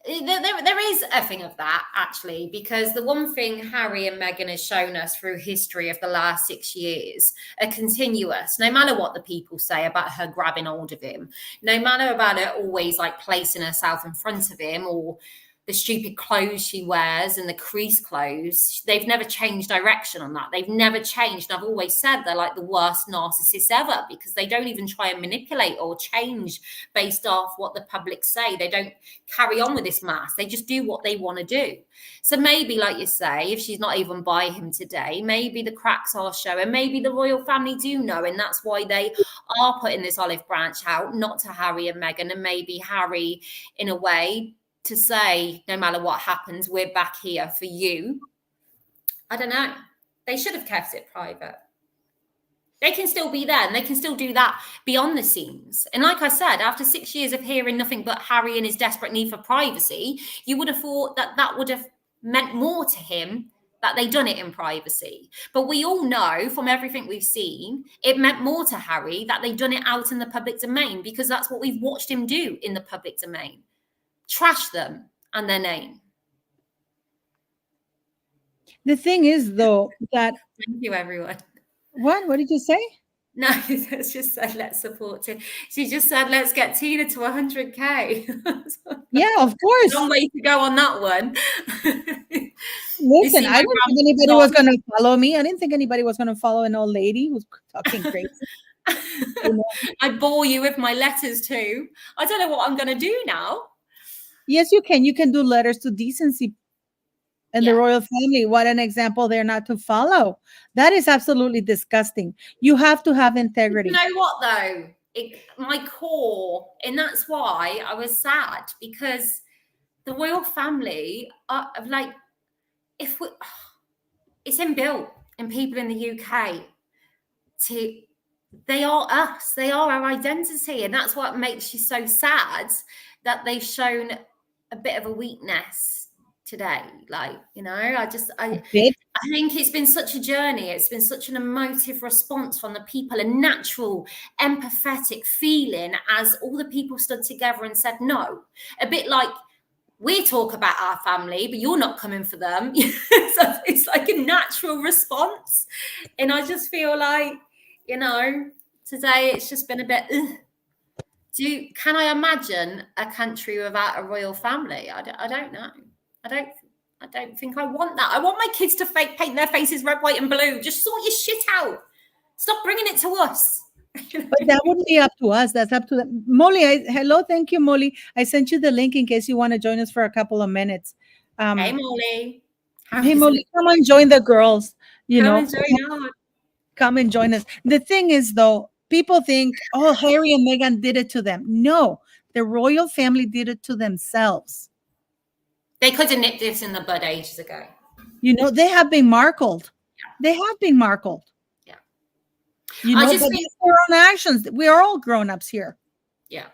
There is a thing of that, actually, because the one thing Harry and Meghan has shown us through history of the last 6 years are continuous, no matter what the people say about her grabbing hold of him, no matter about her always like placing herself in front of him or the stupid clothes she wears and the crease clothes. They've never changed direction on that. They've never changed. And I've always said they're like the worst narcissists ever because they don't even try and manipulate or change based off what the public say. They don't carry on with this mask. They just do what they want to do. So maybe, like you say, if she's not even by him today, maybe the cracks are showing. Maybe the royal family do know. And that's why they are putting this olive branch out, not to Harry and Meghan. And maybe Harry, in a way, to say, no matter what happens, we're back here for you. I don't know. They should have kept it private. They can still be there and they can still do that beyond the scenes. And like I said, after 6 years of hearing nothing but Harry and his desperate need for privacy, you would have thought that that would have meant more to him that they done it in privacy. But we all know from everything we've seen, it meant more to Harry that they done it out in the public domain because that's what we've watched him do in the public domain. Trash them and their name. The thing is, though, that thank you, everyone. What did you say? No, it's just said let's support it. She just said let's get Tina to 100K. Yeah, of course. Long way to go on that one. Listen, I didn't think anybody was going to follow me. I didn't think anybody was going to follow an old lady who's talking crazy. You know? I bore you with my letters too. I don't know what I'm going to do now. Yes, you can. You can do letters to decency and the royal family. What an example they're not to follow. That is absolutely disgusting. You have to have integrity. You know what, though? My core, and that's why I was sad, because the royal family are like, it's inbuilt in people in the UK. they are us, they are our identity. And that's what makes you so sad, that they've shown a bit of a weakness today. Like, you know, I think it's been such a journey. It's been such an emotive response from the people, a natural, empathetic feeling as all the people stood together and said no. A bit like we talk about our family, but you're not coming for them. So it's like a natural response. And I just feel like, you know, today it's just been a bit, can I imagine a country without a royal family? I don't know. I don't think I want that. I want my kids to paint their faces red, white, and blue. Just sort your shit out. Stop bringing it to us. But that wouldn't be up to us. That's up to them. Molly, hello. Thank you, Molly. I sent you the link in case you want to join us for a couple of minutes. Hey, Molly. Hey, Molly, come and join the girls. Come and join us. The thing is, though, people think, oh, Harry and Meghan did it to them. No, the royal family did it to themselves. They could have nipped this in the bud ages ago. You know, they have been markled. They have been markled. Yeah. You know, but it's their own actions. We are all grown-ups here. Yeah.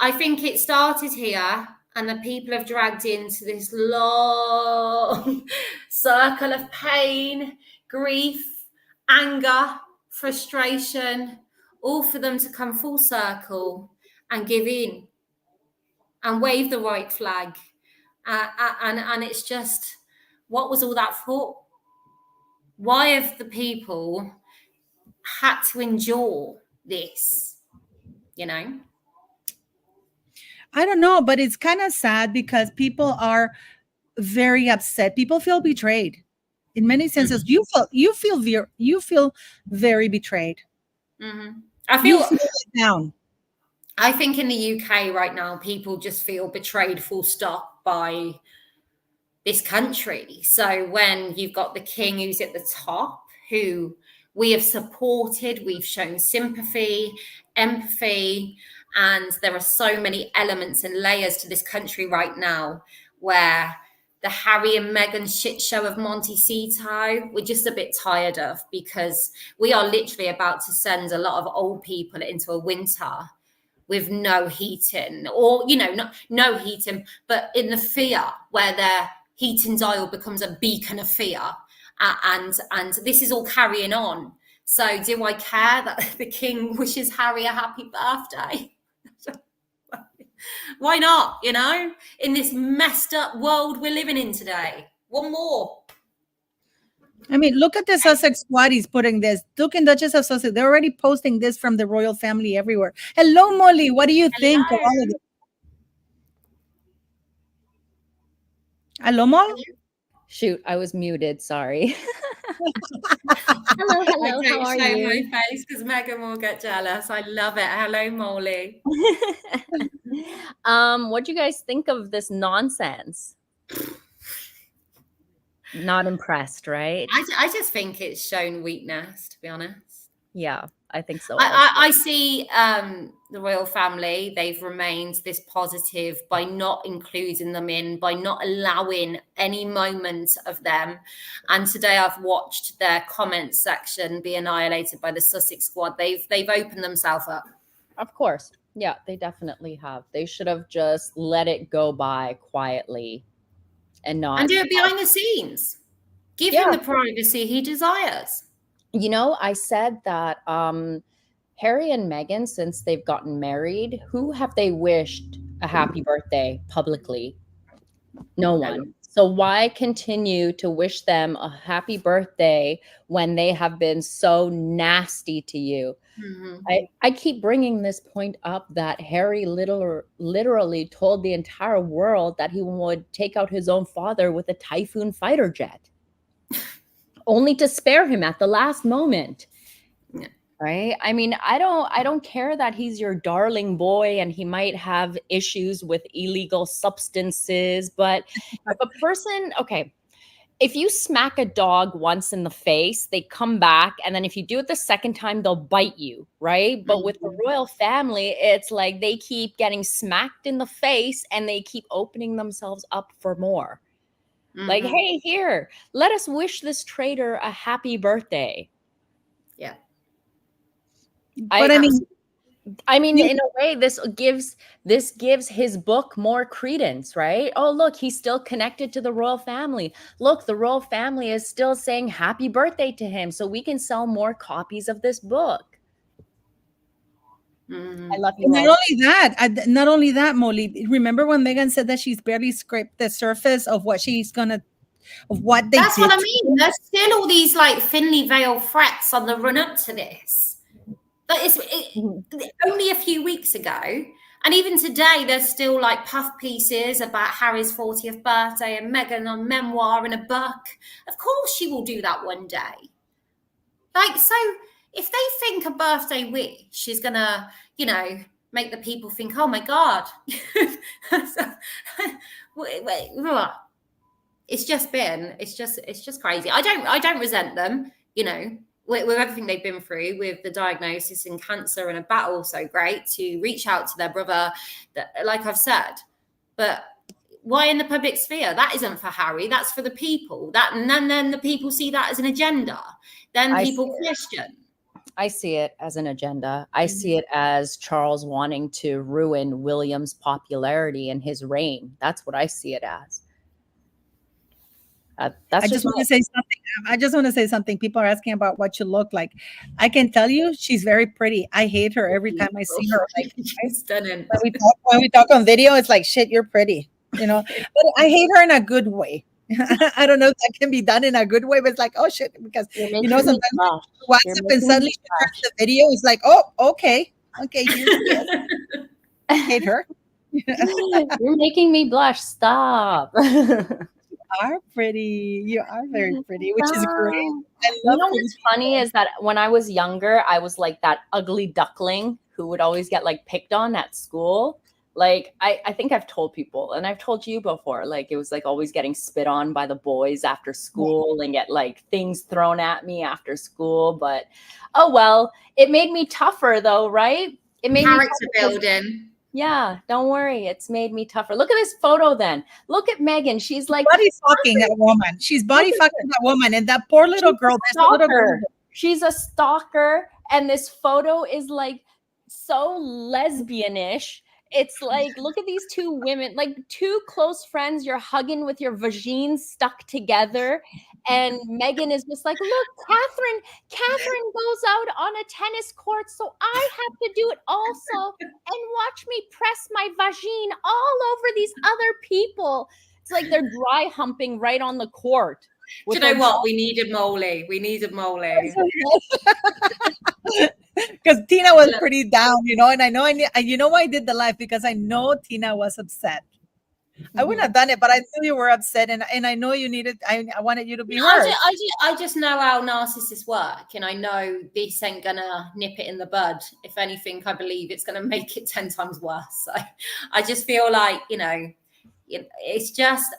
I think it started here, and the people have dragged into this long circle of pain, grief, anger, frustration, all for them to come full circle and give in and wave the white flag. And it's just, what was all that for? Why have the people had to endure this? You know? I don't know, but it's kind of sad because people are very upset. People feel betrayed in many senses. Mm-hmm. You feel very betrayed. Mm-hmm. I feel down. I think in the UK right now, people just feel betrayed full stop by this country. So when you've got the king who's at the top, who we have supported, we've shown sympathy, empathy, and there are so many elements and layers to this country right now where the Harry and Meghan shit show of Monty Cito, we're just a bit tired of, because we are literally about to send a lot of old people into a winter with no heating, or, you know, no heating, but in the fear where their heating dial becomes a beacon of fear. And this is all carrying on. So do I care that the king wishes Harry a happy birthday? Why not, you know, in this messed up world we're living in today? One more. I mean, look at the Sussex squaddies putting this. Duke and Duchess of Sussex, they're already posting this from the royal family everywhere. Hello, Molly. What do you think of all of it? Hello, Molly? Shoot, I was muted. Sorry. Hello. How are you? My face because Megan will get jealous. I love it. Hello, Molly. What do you guys think of this nonsense? Not impressed, right? I just think it's shown weakness, to be honest. Yeah, I think so. I see the royal family, they've remained this positive by not including them in, by not allowing any moment of them. And today I've watched their comment section be annihilated by the Sussex squad. They've opened themselves up. Of course. Yeah, they definitely have. They should have just let it go by quietly and do it behind the scenes. Give him the privacy he desires. You know, I said that Harry and Meghan, since they've gotten married, who have they wished a happy birthday publicly? No one. So why continue to wish them a happy birthday when they have been so nasty to you? Mm-hmm. I keep bringing this point up that Harry literally told the entire world that he would take out his own father with a Typhoon fighter jet, only to spare him at the last moment. Yeah. Right? I mean, I don't care that he's your darling boy and he might have issues with illegal substances, but if a person, okay, if you smack a dog once in the face, they come back, and then if you do it the second time, they'll bite you, right? But with the royal family, it's like they keep getting smacked in the face and they keep opening themselves up for more. Mm-hmm. Like, hey, here, let us wish this traitor a happy birthday. Yeah. But I mean, in a way, this gives his book more credence, right? Oh, look, he's still connected to the royal family. Look, the royal family is still saying happy birthday to him, so we can sell more copies of this book. I love you. Not only that, Molly. Remember when Megan said that she's barely scraped the surface of what they That's did? what I mean. There's still all these like thinly veiled threats on the run up to this. But only a few weeks ago, and even today, there's still like puff pieces about Harry's 40th birthday and Meghan on memoir in a book. Of course, she will do that one day. Like, so if they think a birthday wish is gonna, make the people think, oh my God, it's just crazy. I don't resent them, with everything they've been through with the diagnosis and cancer and a battle. So great to reach out to their brother, like I've said, but why in the public sphere? That isn't for Harry. That's for the people. And then the people see that as an agenda. Then people question. I see it as an agenda. I see it as Charles wanting to ruin William's popularity and his reign. That's what I see it as. I just want to say something. People are asking about what you look like. I can tell you, she's very pretty. I hate her every time I see her. Like, she's stunning. When we talk on video, it's like, shit, you're pretty. But I hate her in a good way. I don't know if that can be done in a good way, but it's like, oh shit, because sometimes WhatsApp and suddenly she turns the video. It's like, oh, okay, I hate her. You're making me blush. Stop. Are pretty. You are very pretty, which is great. What's funny is that when I was younger, I was like that ugly duckling who would always get like picked on at school. Like I think I've told people, and I've told you before, like it was like always getting spit on by the boys after school and get like things thrown at me after school. But oh well, it made me tougher though, right? It made character building. Yeah, don't worry. It's made me tougher. Look at this photo then. Look at Meghan. She's like body fucking that woman. She's body fucking that woman. And that poor little girl. She's a stalker. And this photo is like so lesbianish. It's like, look at these two women, like two close friends. You're hugging with your vagines stuck together. And Meghan is just like, look, Catherine goes out on a tennis court, so I have to do it also. And watch me press my vagine all over these other people. It's like they're dry humping right on the court. Do you know what? We needed Molly. Because Tina was pretty down, and I know why I did the live, because I know Tina was upset. I wouldn't have done it, but I knew you were upset, and I know you needed. I wanted you to be heard. I just know how narcissists work, and I know this ain't gonna nip it in the bud. If anything, I believe it's gonna make it 10 times worse. So I just feel like it's just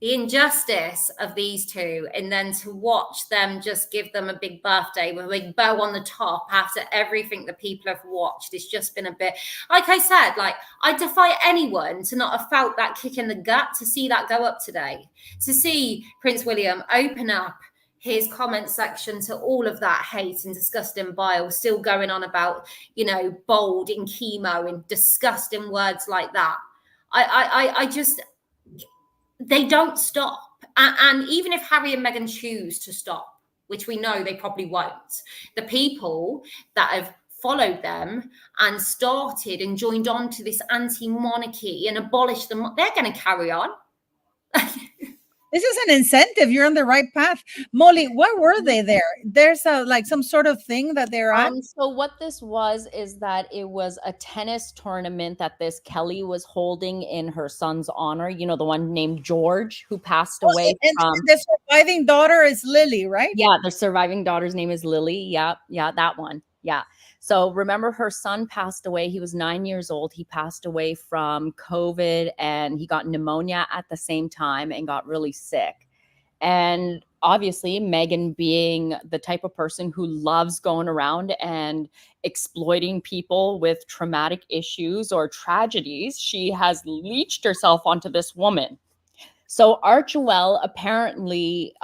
the injustice of these two, and then to watch them just give them a big birthday with a big bow on the top after everything that people have watched. It's just been a bit, like I said, like I defy anyone to not have felt that kick in the gut to see that go up today, to see Prince William open up his comment section to all of that hate and disgusting bile, still going on about, bold in chemo and disgusting words like that. I just, they don't stop. And even if Harry and Meghan choose to stop, which we know they probably won't, the people that have followed them and started and joined on to this anti-monarchy and abolished them, they're going to carry on. This is an incentive. You're on the right path. Molly, why were they there? There's some sort of thing that they're on. So what this was is that it was a tennis tournament that this Kelly was holding in her son's honor. The one named George, who passed away. And the surviving daughter is Lily, right? Yeah, the surviving daughter's name is Lily. Yeah, that one. Yeah. So remember, her son passed away. He was 9 years old. He passed away from COVID, and he got pneumonia at the same time and got really sick. And obviously, Meghan, being the type of person who loves going around and exploiting people with traumatic issues or tragedies, she has leached herself onto this woman. So Archewell apparently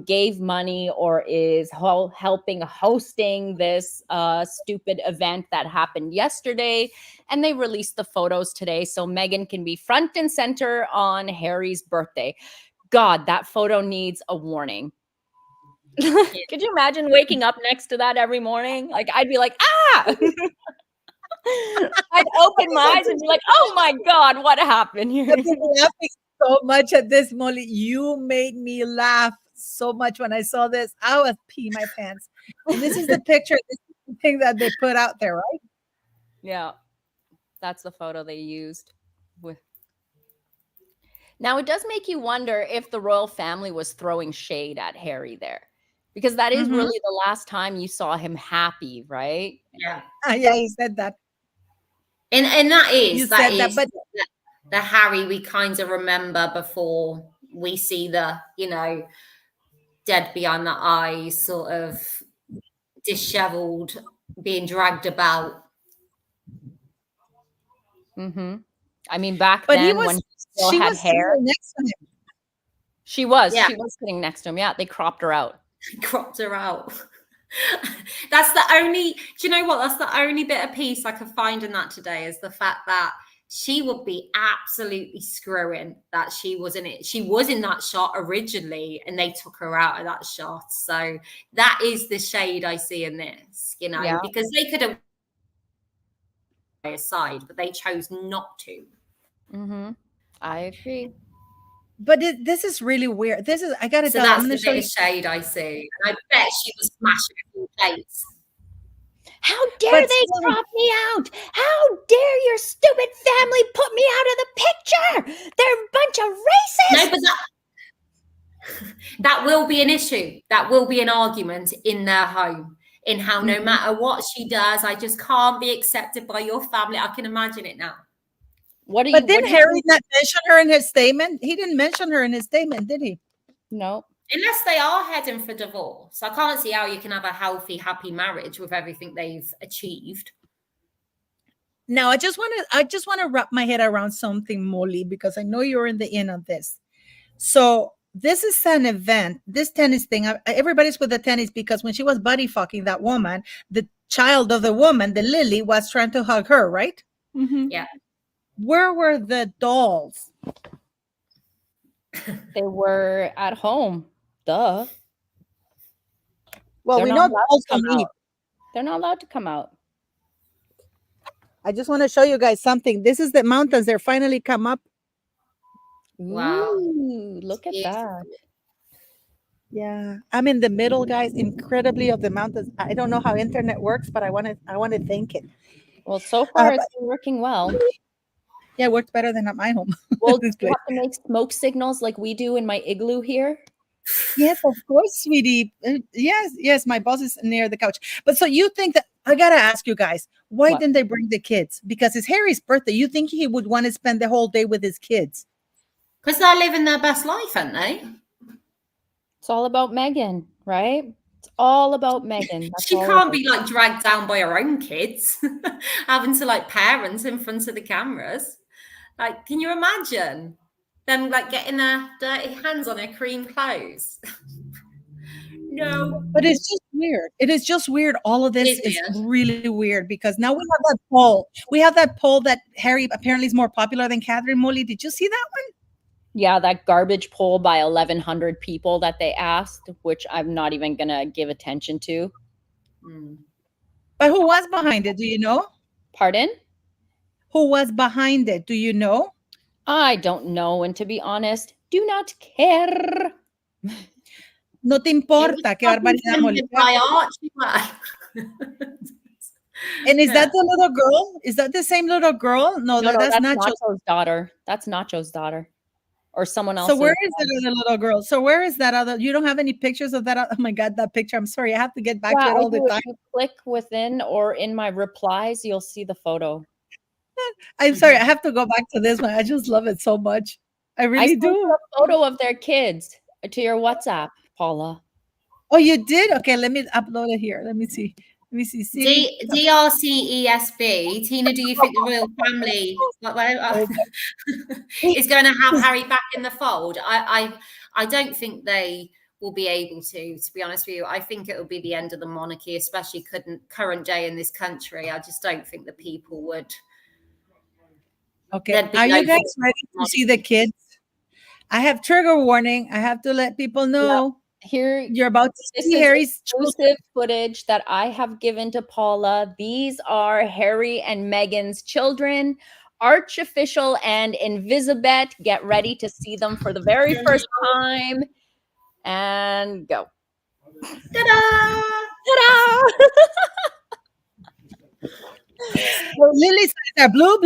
gave money or is helping hosting this stupid event that happened yesterday. And they released the photos today so Meghan can be front and center on Harry's birthday. God, that photo needs a warning. Could you imagine waking up next to that every morning? Like, I'd be like, ah! I'd open my eyes and be like, oh my God, what happened here? I've been laughing so much at this, Molly. You made me laugh so much when I saw this. I was peeing my pants. And this is the picture, this is the thing that they put out there, right? Yeah, that's the photo they used. Now, it does make you wonder if the royal family was throwing shade at Harry there, because that is really the last time you saw him happy, right? Yeah. Yeah, he said that. And that is You said that, but the Harry we kind of remember before we see the, you know, dead behind the eyes, sort of disheveled, being dragged about. I mean, back but then he was, when he still she had was hair, next to him. she was Yeah. sitting next to him. Yeah, they cropped her out. Cropped her out. That's the only, do you know what? That's the only bit of peace I could find in that today, is the fact that she would be absolutely screwing that she was in it. She was in that shot originally and they took her out of that shot. So that is the shade I see in this, you know, because they could have aside, but they chose not to. I agree. But this is really weird. This is, I gotta So tell you, I'm that's gonna the show bit you. of shade I see. And I bet she was smashing a few plates. How dare they crop me out? How dare your stupid family put me out of the picture? They're a bunch of racists. No, but that will be an issue. That will be an argument in their home, in how no matter what she does, I just can't be accepted by your family. I can imagine it now. But didn't Harry not mention her in his statement? He didn't mention her in his statement, did he? No. Unless they are heading for divorce. I can't see how you can have a healthy, happy marriage with everything they've achieved. Now, I just want to wrap my head around something, Molly, because I know you're in the in on this. So this is an event, this tennis thing. Everybody's with the tennis because when she was buddy fucking that woman, the child of the woman, the Lily, was trying to hug her, right? Yeah. Where were the dolls? They were at home. Duh. Well, we know dolls don't leave. They're not allowed to come out. I just want to show you guys something. This is the mountains. They're finally come up. Wow. Ooh, look at that. Yeah, I'm in the middle, guys, incredibly of the mountains. I don't know how internet works, but I want to thank it. Well, so far it's been working well. Yeah, it works better than at my home. Well, do you have to make smoke signals like we do in my igloo here? Yes, of course, sweetie. Yes, my boss is near the couch. But so you think that, I got to ask you guys, why didn't they bring the kids? Because it's Harry's birthday. You think he would want to spend the whole day with his kids? Because they're living their best life, aren't they? It's all about Meghan, right? It's all about Meghan. She can't be like dragged down by her own kids, having to like parents in front of the cameras. Like, can you imagine them like getting their dirty hands on her cream clothes? No. But it's just weird. It is just weird. All of this is really weird because now we have that poll. We have that poll that Harry apparently is more popular than Catherine. Molly, did you see that one? Yeah, that garbage poll by 1,100 people that they asked, which I'm not even going to give attention to. But who was behind it? Do you know? Pardon? Who was behind it? Do you know? I don't know. And to be honest, do not care. No te importa. Qué barbaridad, Molly. And is that the little girl? Is that the same little girl? No, that's Nacho's daughter. That's Nacho's daughter. Or someone else. So where is the other little girl? So where is that other? You don't have any pictures of that? Oh my God, that picture. I'm sorry. I have to get back to it all the time. If you click within or in my replies, you'll see the photo. I'm sorry. I have to go back to this one. I just love it so much. I really do. A photo of their kids to your WhatsApp, Paula. Oh, you did? Okay, let me upload it here. Let me see. Let me see. DRCESB. Tina, do you think the royal family is going to have Harry back in the fold? I don't think they will be able to be honest with you. I think it will be the end of the monarchy, especially current day in this country. I just don't think the people would. Okay. Are you guys ready to see the kids? I have trigger warning. I have to let people know. Here you're about to see Harry's exclusive footage that I have given to Paula. These are Harry and Meghan's children, Archofficial and Invisibet. Get ready to see them for the very first time. And go. Ta-da! Ta-da! Lily's are blue.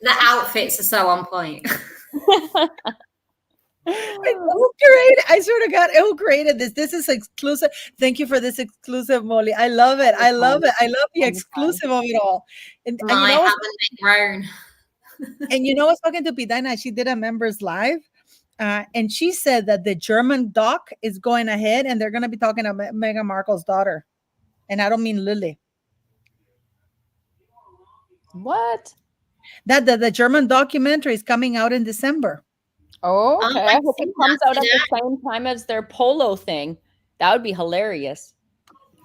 The outfits are so on point. Who created? I swear to God, who created this? This is exclusive. Thank you for this exclusive, Molly. I love it. I love it. I love the exclusive of it all. And you know haven't grown. And you know, I was talking to Pidina. She did a members live, and she said that the German doc is going ahead, and they're going to be talking about Meghan Markle's daughter, and I don't mean Lily. What? That the German documentary is coming out in December. Oh, okay. I hope it comes out at the same time as their polo thing. That would be hilarious.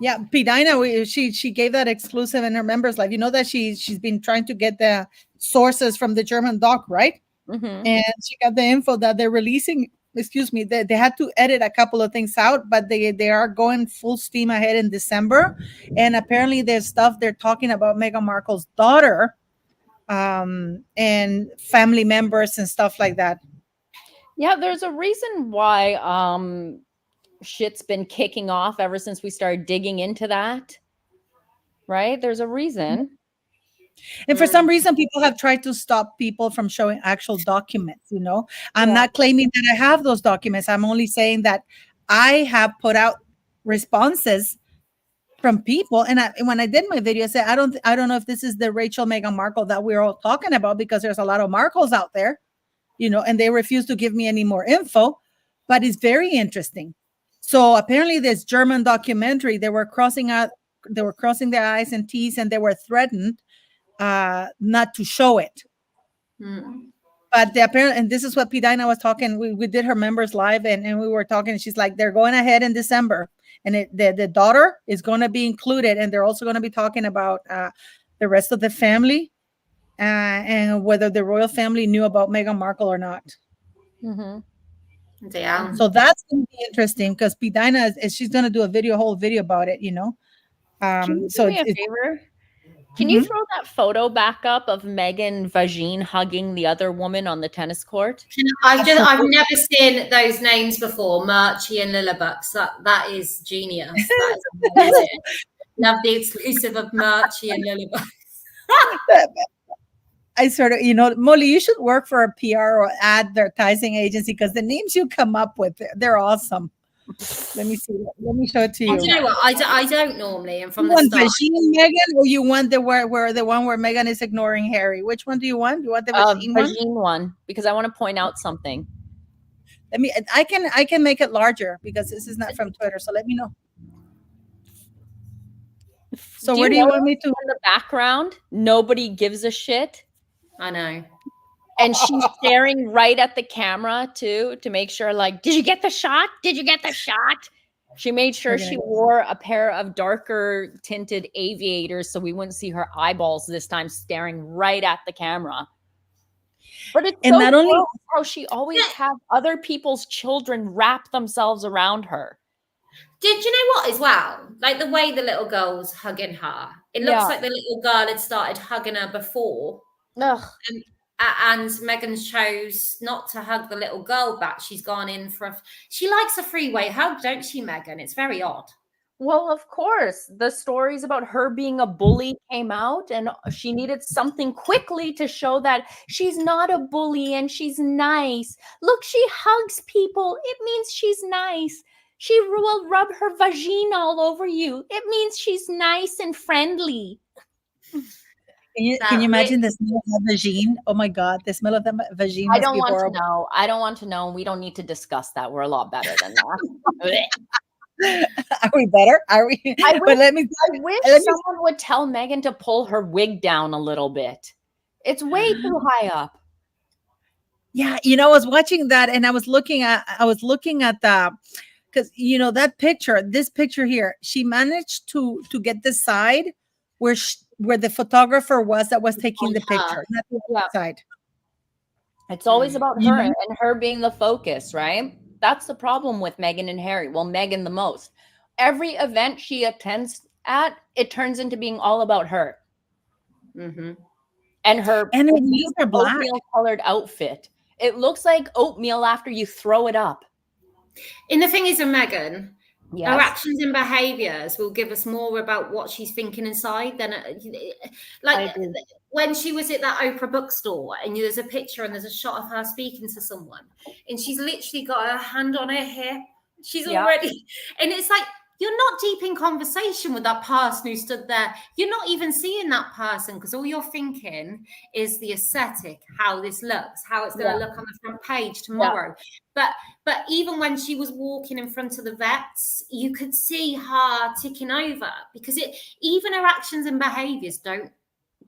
Yeah, Pidina, she gave that exclusive in her members live. You know that she's been trying to get the sources from the German doc, right? Mm-hmm. And she got the info that they're releasing. Excuse me, they had to edit a couple of things out, but they are going full steam ahead in December. And apparently, there's stuff they're talking about Meghan Markle's daughter, and family members and stuff like that. Yeah, there's a reason why shit's been kicking off ever since we started digging into that. Right? There's a reason. And for some reason, people have tried to stop people from showing actual documents, you know. I'm not claiming that I have those documents. I'm only saying that I have put out responses from people. And when I did my video, I said, I don't know if this is the Rachel Meghan Markle that we're all talking about, because there's a lot of Markles out there. You know, and they refuse to give me any more info, but it's very interesting. So apparently this German documentary, they were crossing their I's and T's, and they were threatened not to show it. But apparently, and this is what Pidina was talking. We did her members live, and we were talking, and she's like, they're going ahead in December, and the daughter is going to be included, and they're also going to be talking about the rest of the family. And whether the royal family knew about Meghan Markle or not. Mm-hmm. Yeah. So that's going to be interesting, because Pidina she's going to do a whole video about it, you know. Can you do me a favor? Can you throw that photo back up of Megan Vagine hugging the other woman on the tennis court? I've never seen those names before, Monarchy and Lillibux. That is genius. That is amazing. Love the exclusive of Monarchy and Lillibux. I sort of, you know, Molly, you should work for a PR or advertising agency, because the names you come up with, they're awesome. Let me see. Let me show it to you. Do you know what? I don't normally. And from you the want start, Vagine Meghan, or you want the one where Meghan is ignoring Harry? Which one do you want? Do you want the Vagine one? Because I want to point out something. Let me. I can make it larger, because this is not from Twitter. So let me know. So where do you want me to? In the background, nobody gives a shit. I know. And she's staring right at the camera too, to make sure, like, did you get the shot? Did you get the shot? She made sure she wore a pair of darker tinted aviators so we wouldn't see her eyeballs this time, staring right at the camera. But it's so not only how she always have other people's children wrap themselves around her. Did you know what as well? Like the way the little girl was hugging her. It looks like the little girl had started hugging her before. Ugh. And Meghan chose not to hug the little girl back. She's gone in she likes a freeway hug, don't she, Meghan? It's very odd. Well, of course. The stories about her being a bully came out, and she needed something quickly to show that she's not a bully and she's nice. Look, she hugs people. It means she's nice. She will rub her vagina all over you. It means she's nice and friendly. Can you imagine the smell of the vagine? Oh my God, the smell of the vagine. I don't want to know. I don't want to know. We don't need to discuss that. We're a lot better than that. Are we better? Are we? I But let me. wish let me- someone would tell Meghan to pull her wig down a little bit. It's way too high up. Yeah, I was watching that, and I was looking at the, because that picture, this picture here, she managed to get the side where the photographer was that was taking the picture, not the other side. It's always about You her know? and her being the focus, right? That's the problem with Meghan and Harry. Well, Meghan the most. Every event she attends at, it turns into being all about her. Mm-hmm. And her And her knees are black. oatmeal colored outfit. It looks like oatmeal after you throw it up. And the thing is with Meghan, Yes. her actions and behaviours will give us more about what she's thinking inside than like when she was at that Oprah bookstore and there's a picture and there's a shot of her speaking to someone and she's literally got her hand on her hip. She's already, and it's like, you're not deep in conversation with that person who stood there. You're not even seeing that person because all you're thinking is the aesthetic, how this looks, how it's going to look on the front page tomorrow. But even when she was walking in front of the vets, you could see her ticking over because even her actions and behaviours don't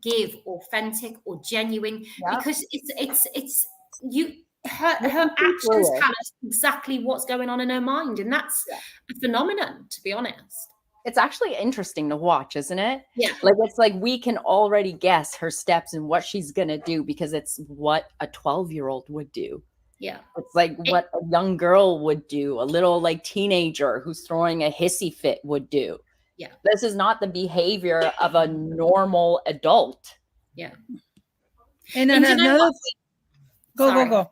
give authentic or genuine because it's you. Her actions tell us exactly what's going on in her mind, and that's a phenomenon, to be honest. It's actually interesting to watch, isn't it? Yeah. Like, it's like we can already guess her steps and what she's gonna do because it's what a 12-year-old would do. Yeah. It's like what a young girl would do, a little like teenager who's throwing a hissy fit would do. Yeah. This is not the behavior of a normal adult. Yeah. And another go.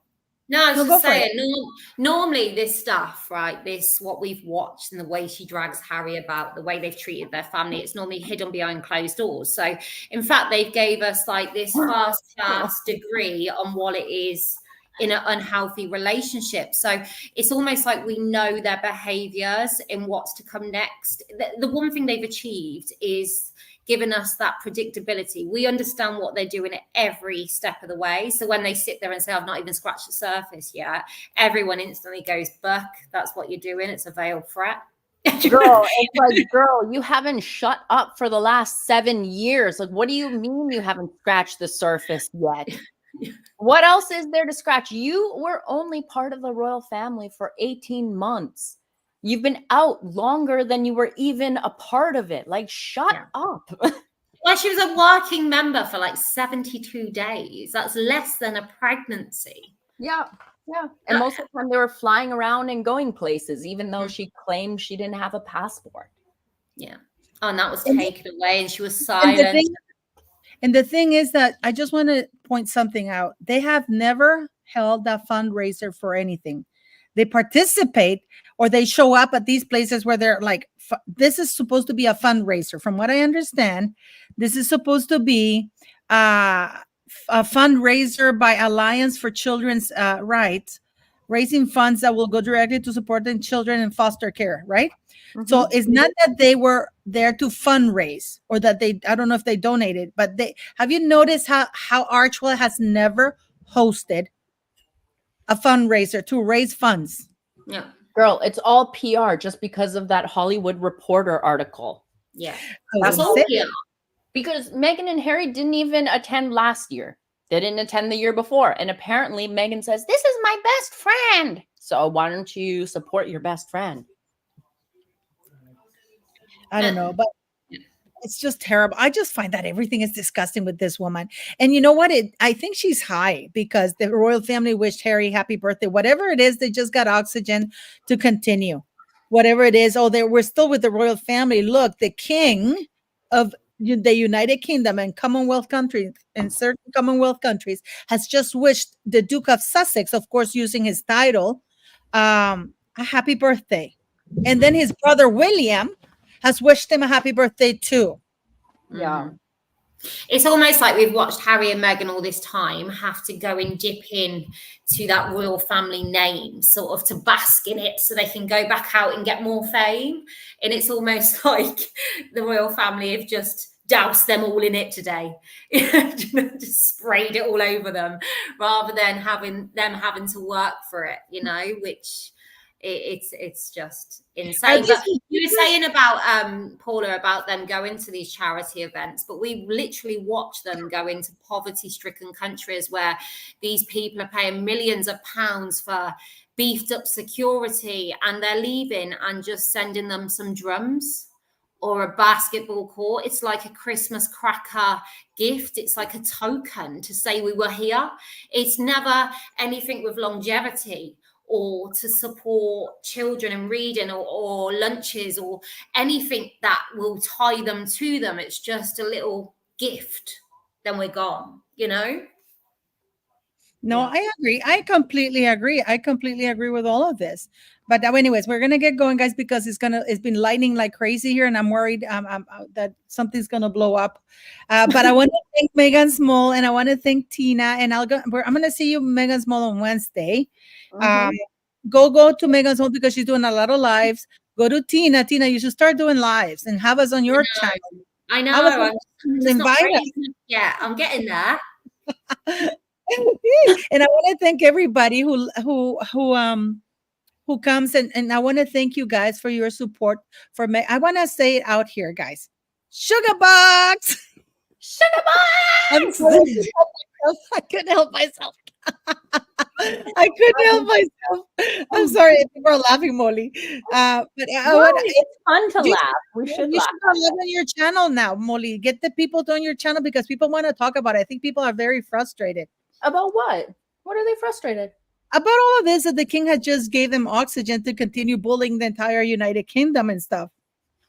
No, I was just saying, normally this stuff, right, what we've watched and the way she drags Harry about, the way they've treated their family, it's normally hidden behind closed doors. So, in fact, they've gave us like this first-class degree on what it is in an unhealthy relationship. So it's almost like we know their behaviors and what's to come next. The one thing they've achieved is given us that predictability. We understand what they're doing at every step of the way. So when they sit there and say, I've not even scratched the surface yet, everyone instantly goes, Buck, that's what you're doing. It's a veiled threat. Girl, it's like, girl, you haven't shut up for the last 7 years. Like, what do you mean you haven't scratched the surface yet? What else is there to scratch? You were only part of the royal family for 18 months. You've been out longer than you were even a part of it. Like, shut up. Well, she was a working member for like 72 days. That's less than a pregnancy. Yeah. And most of the time they were flying around and going places, even though she claimed she didn't have a passport. Yeah. Oh, and that was taken away and she was silent. And the thing is that I just want to point something out. They have never held a fundraiser for anything. They participate or they show up at these places where they're like, this is supposed to be a fundraiser. From what I understand, this is supposed to be a fundraiser by Alliance for Children's Rights, raising funds that will go directly to supporting children in foster care, right? Mm-hmm. So it's not that they were there to fundraise or that I don't know if they donated, but have you noticed how Archwell has never hosted a fundraiser to raise funds? Yeah. Girl, it's all PR just because of that Hollywood Reporter article. Yeah. That's all PR. Because Meghan and Harry didn't even attend last year. They didn't attend the year before. And apparently Meghan says, this is my best friend. So why don't you support your best friend? I don't know, but it's just terrible. I just find that everything is disgusting with this woman. And you know what? I think she's high because the royal family wished Harry happy birthday. Whatever it is, they just got oxygen to continue. Whatever it is, we're still with the royal family. Look, the king of the United Kingdom and Commonwealth countries and certain Commonwealth countries has just wished the Duke of Sussex, of course, using his title, a happy birthday. And then his brother William has wished him a happy birthday too. Yeah. It's almost like we've watched Harry and Meghan all this time have to go and dip in to that royal family name, sort of to bask in it so they can go back out and get more fame. And it's almost like the royal family have just doused them all in it today. Just sprayed it all over them rather than having to work for it, which It's just insane. But you were saying about Paula, about them going to these charity events, but we literally watch them go into poverty-stricken countries where these people are paying millions of pounds for beefed up security, and they're leaving and just sending them some drums or a basketball court. It's like a Christmas cracker gift. It's like a token to say we were here. It's never anything with longevity or to support children in reading or lunches or anything that will tie them to them. It's just a little gift. Then we're gone, you know? No, Yeah. I agree. I completely agree. I completely agree with all of this. But anyways, we're gonna get going, guys, because it's been lightning like crazy here, and I'm worried that something's gonna blow up. But I want to thank Megan Small, and I want to thank Tina, and I'm gonna see you, Megan Small, on Wednesday. Go to Megan Small because she's doing a lot of lives. Go to Tina. Tina, you should start doing lives and have us on your channel. I know. I'm just not ready yet. I'm getting there. And I want to thank everybody who comes, and I want to thank you guys for your support for me. I want to say it out here, guys. Sugar Box. I'm sorry. I couldn't help myself. I couldn't help myself. I'm sorry. People are laughing, Molly. But It's fun to laugh. We should you laugh. should live on your channel now, Molly. Get the people on your channel because people want to talk about it. I think people are very frustrated. About what? What are they frustrated? About all of this, that the king had just gave them oxygen to continue bullying the entire United Kingdom and stuff.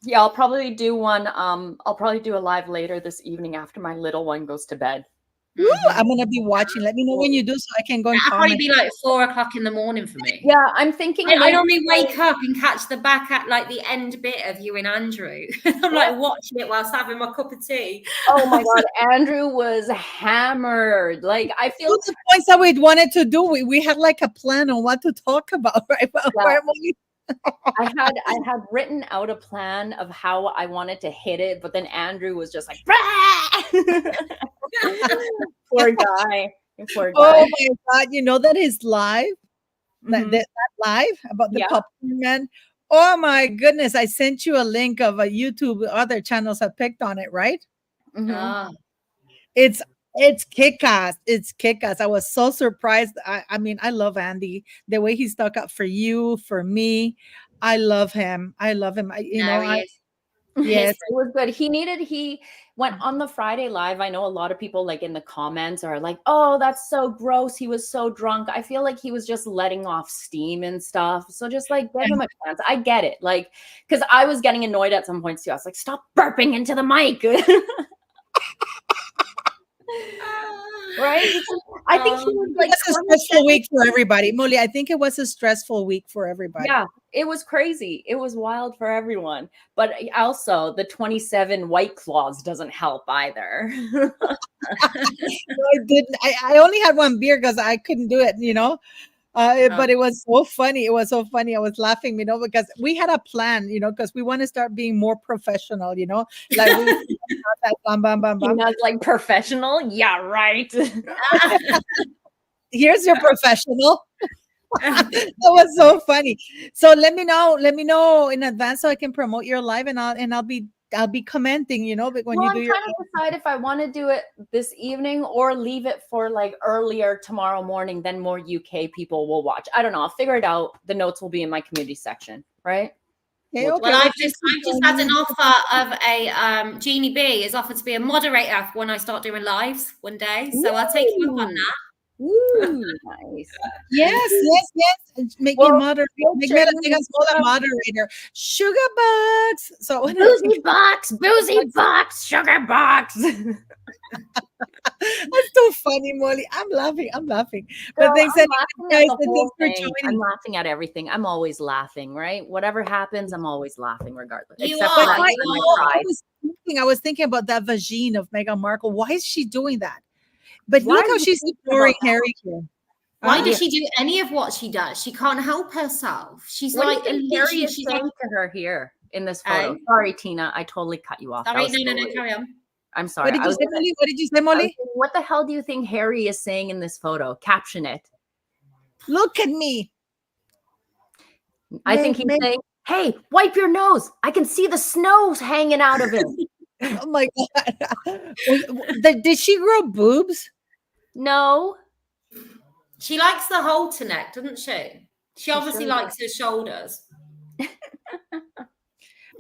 Yeah, I'll probably do one. I'll probably do a live later this evening after my little one goes to bed. Ooh, I'm gonna be watching. Let me know when you do so I can go and It'll comment. probably be like 4 o'clock in the morning for me. Yeah, I'm thinking. I normally wake up and catch the back at like the end bit of you and Andrew. I'm like watching it whilst having my cup of tea. Oh my God, Andrew was hammered. Like I feel the points that we wanted to do. We had like a plan on what to talk about, right? I had written out a plan of how I wanted to hit it, but then Andrew was just like, poor guy. Poor guy. Oh my God! You know that his live, that live about the popcorn man. Oh my goodness! I sent you a link of a YouTube. Other channels have picked on it, right? It's kick-ass. It's kick-ass. I was so surprised. I mean, I love Andy. The way he stuck up for you, for me. I love him. Yes, it was good. He went on the Friday live. I know a lot of people like in the comments are like, oh, that's so gross. He was so drunk. I feel like he was just letting off steam and stuff. So just like give him a chance. I get it. Like, because I was getting annoyed at some points too. I was like, stop burping into the mic. Right? I think he was like a stressful week for everybody. Molly, I think it was a stressful week for everybody. Yeah, it was crazy. It was wild for everyone. But also the 27 White Claws doesn't help either. No, I didn't. I only had one beer because I couldn't do it, you know. But it was so funny. It was so funny. I was laughing, you know, because we had a plan, you know, because we want to start being more professional, you know, like bam, bam, bam, bam. Not like professional. Yeah, right. Here's your professional. That was so funny. So let me know in advance so I can promote your live, and I'll be commenting, you know, but when you do your I'm trying to decide if I want to do it this evening or leave it for like earlier tomorrow morning, then more UK people will watch. I don't know. I'll figure it out. The notes will be in my community section, right? Okay, okay. Well, I've just had an offer of a Jeannie B has offered to be a moderator when I start doing lives one day. So I'll take you up on that. Ooh, nice. Yes. Make me moderator. Make me a moderator. Sugar Box. So boozy box, sugar box. That's so funny, Molly. I'm laughing. But thanks, guys. I'm laughing at everything. I'm always laughing, right? Whatever happens, I'm always laughing, regardless. I was thinking about that vagine of Meghan Markle. Why is she doing that? But look how she's ignoring Harry here. Why does she do any of what she does? She can't help herself. She's like, Harry is saying to her here in this photo. Sorry, Tina, I totally cut you off. Sorry, no, carry on. I'm sorry. What did you say, Molly? What the hell do you think Harry is saying in this photo? Caption it. Look at me. I think he's saying, hey, wipe your nose. I can see the snow hanging out of it. Oh my God. Did she grow boobs? No. She likes the halter neck, doesn't she? She obviously sure likes her shoulders.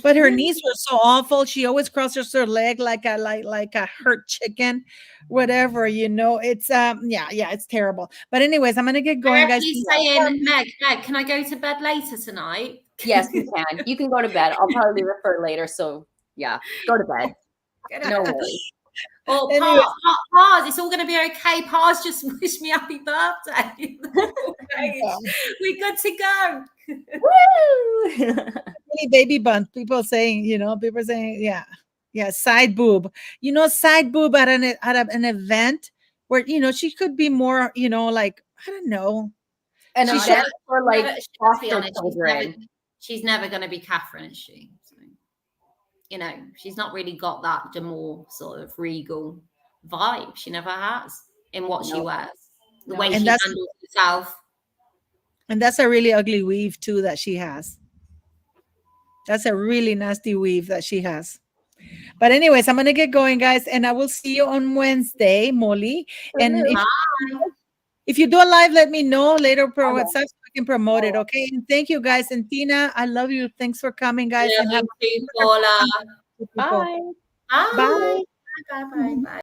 But her knees were so awful. She always crosses her leg like a hurt chicken, whatever, It's yeah, it's terrible. But anyways, I'm gonna get going, guys. He's saying, Meg, can I go to bed later tonight? Yes, you can. You can go to bed. I'll probably refer later. So yeah, go to bed. No worries. Or Pars, it's all going to be okay. Pars just wished me happy birthday. We're good to go. Woo! Baby buns. People saying, yeah, side boob. Side boob at an event where she could be more, like, I don't know. And she should, for like be honest, she's never going to be Catherine, is she? So, she's not really got that more sort of regal vibe. She never has in what she wears, the way she handles herself. And that's a really ugly weave too that she has. That's a really nasty weave that she has. But anyways, I'm gonna get going, guys, and I will see you on Wednesday, Molly. And if you do a live, let me know later per WhatsApp so I can promote it. Okay. And thank you, guys. And Tina, I love you. Thanks for coming, guys. Love and have you, Paula. Bye. Bye. Bye. Bye. Bye. Bye.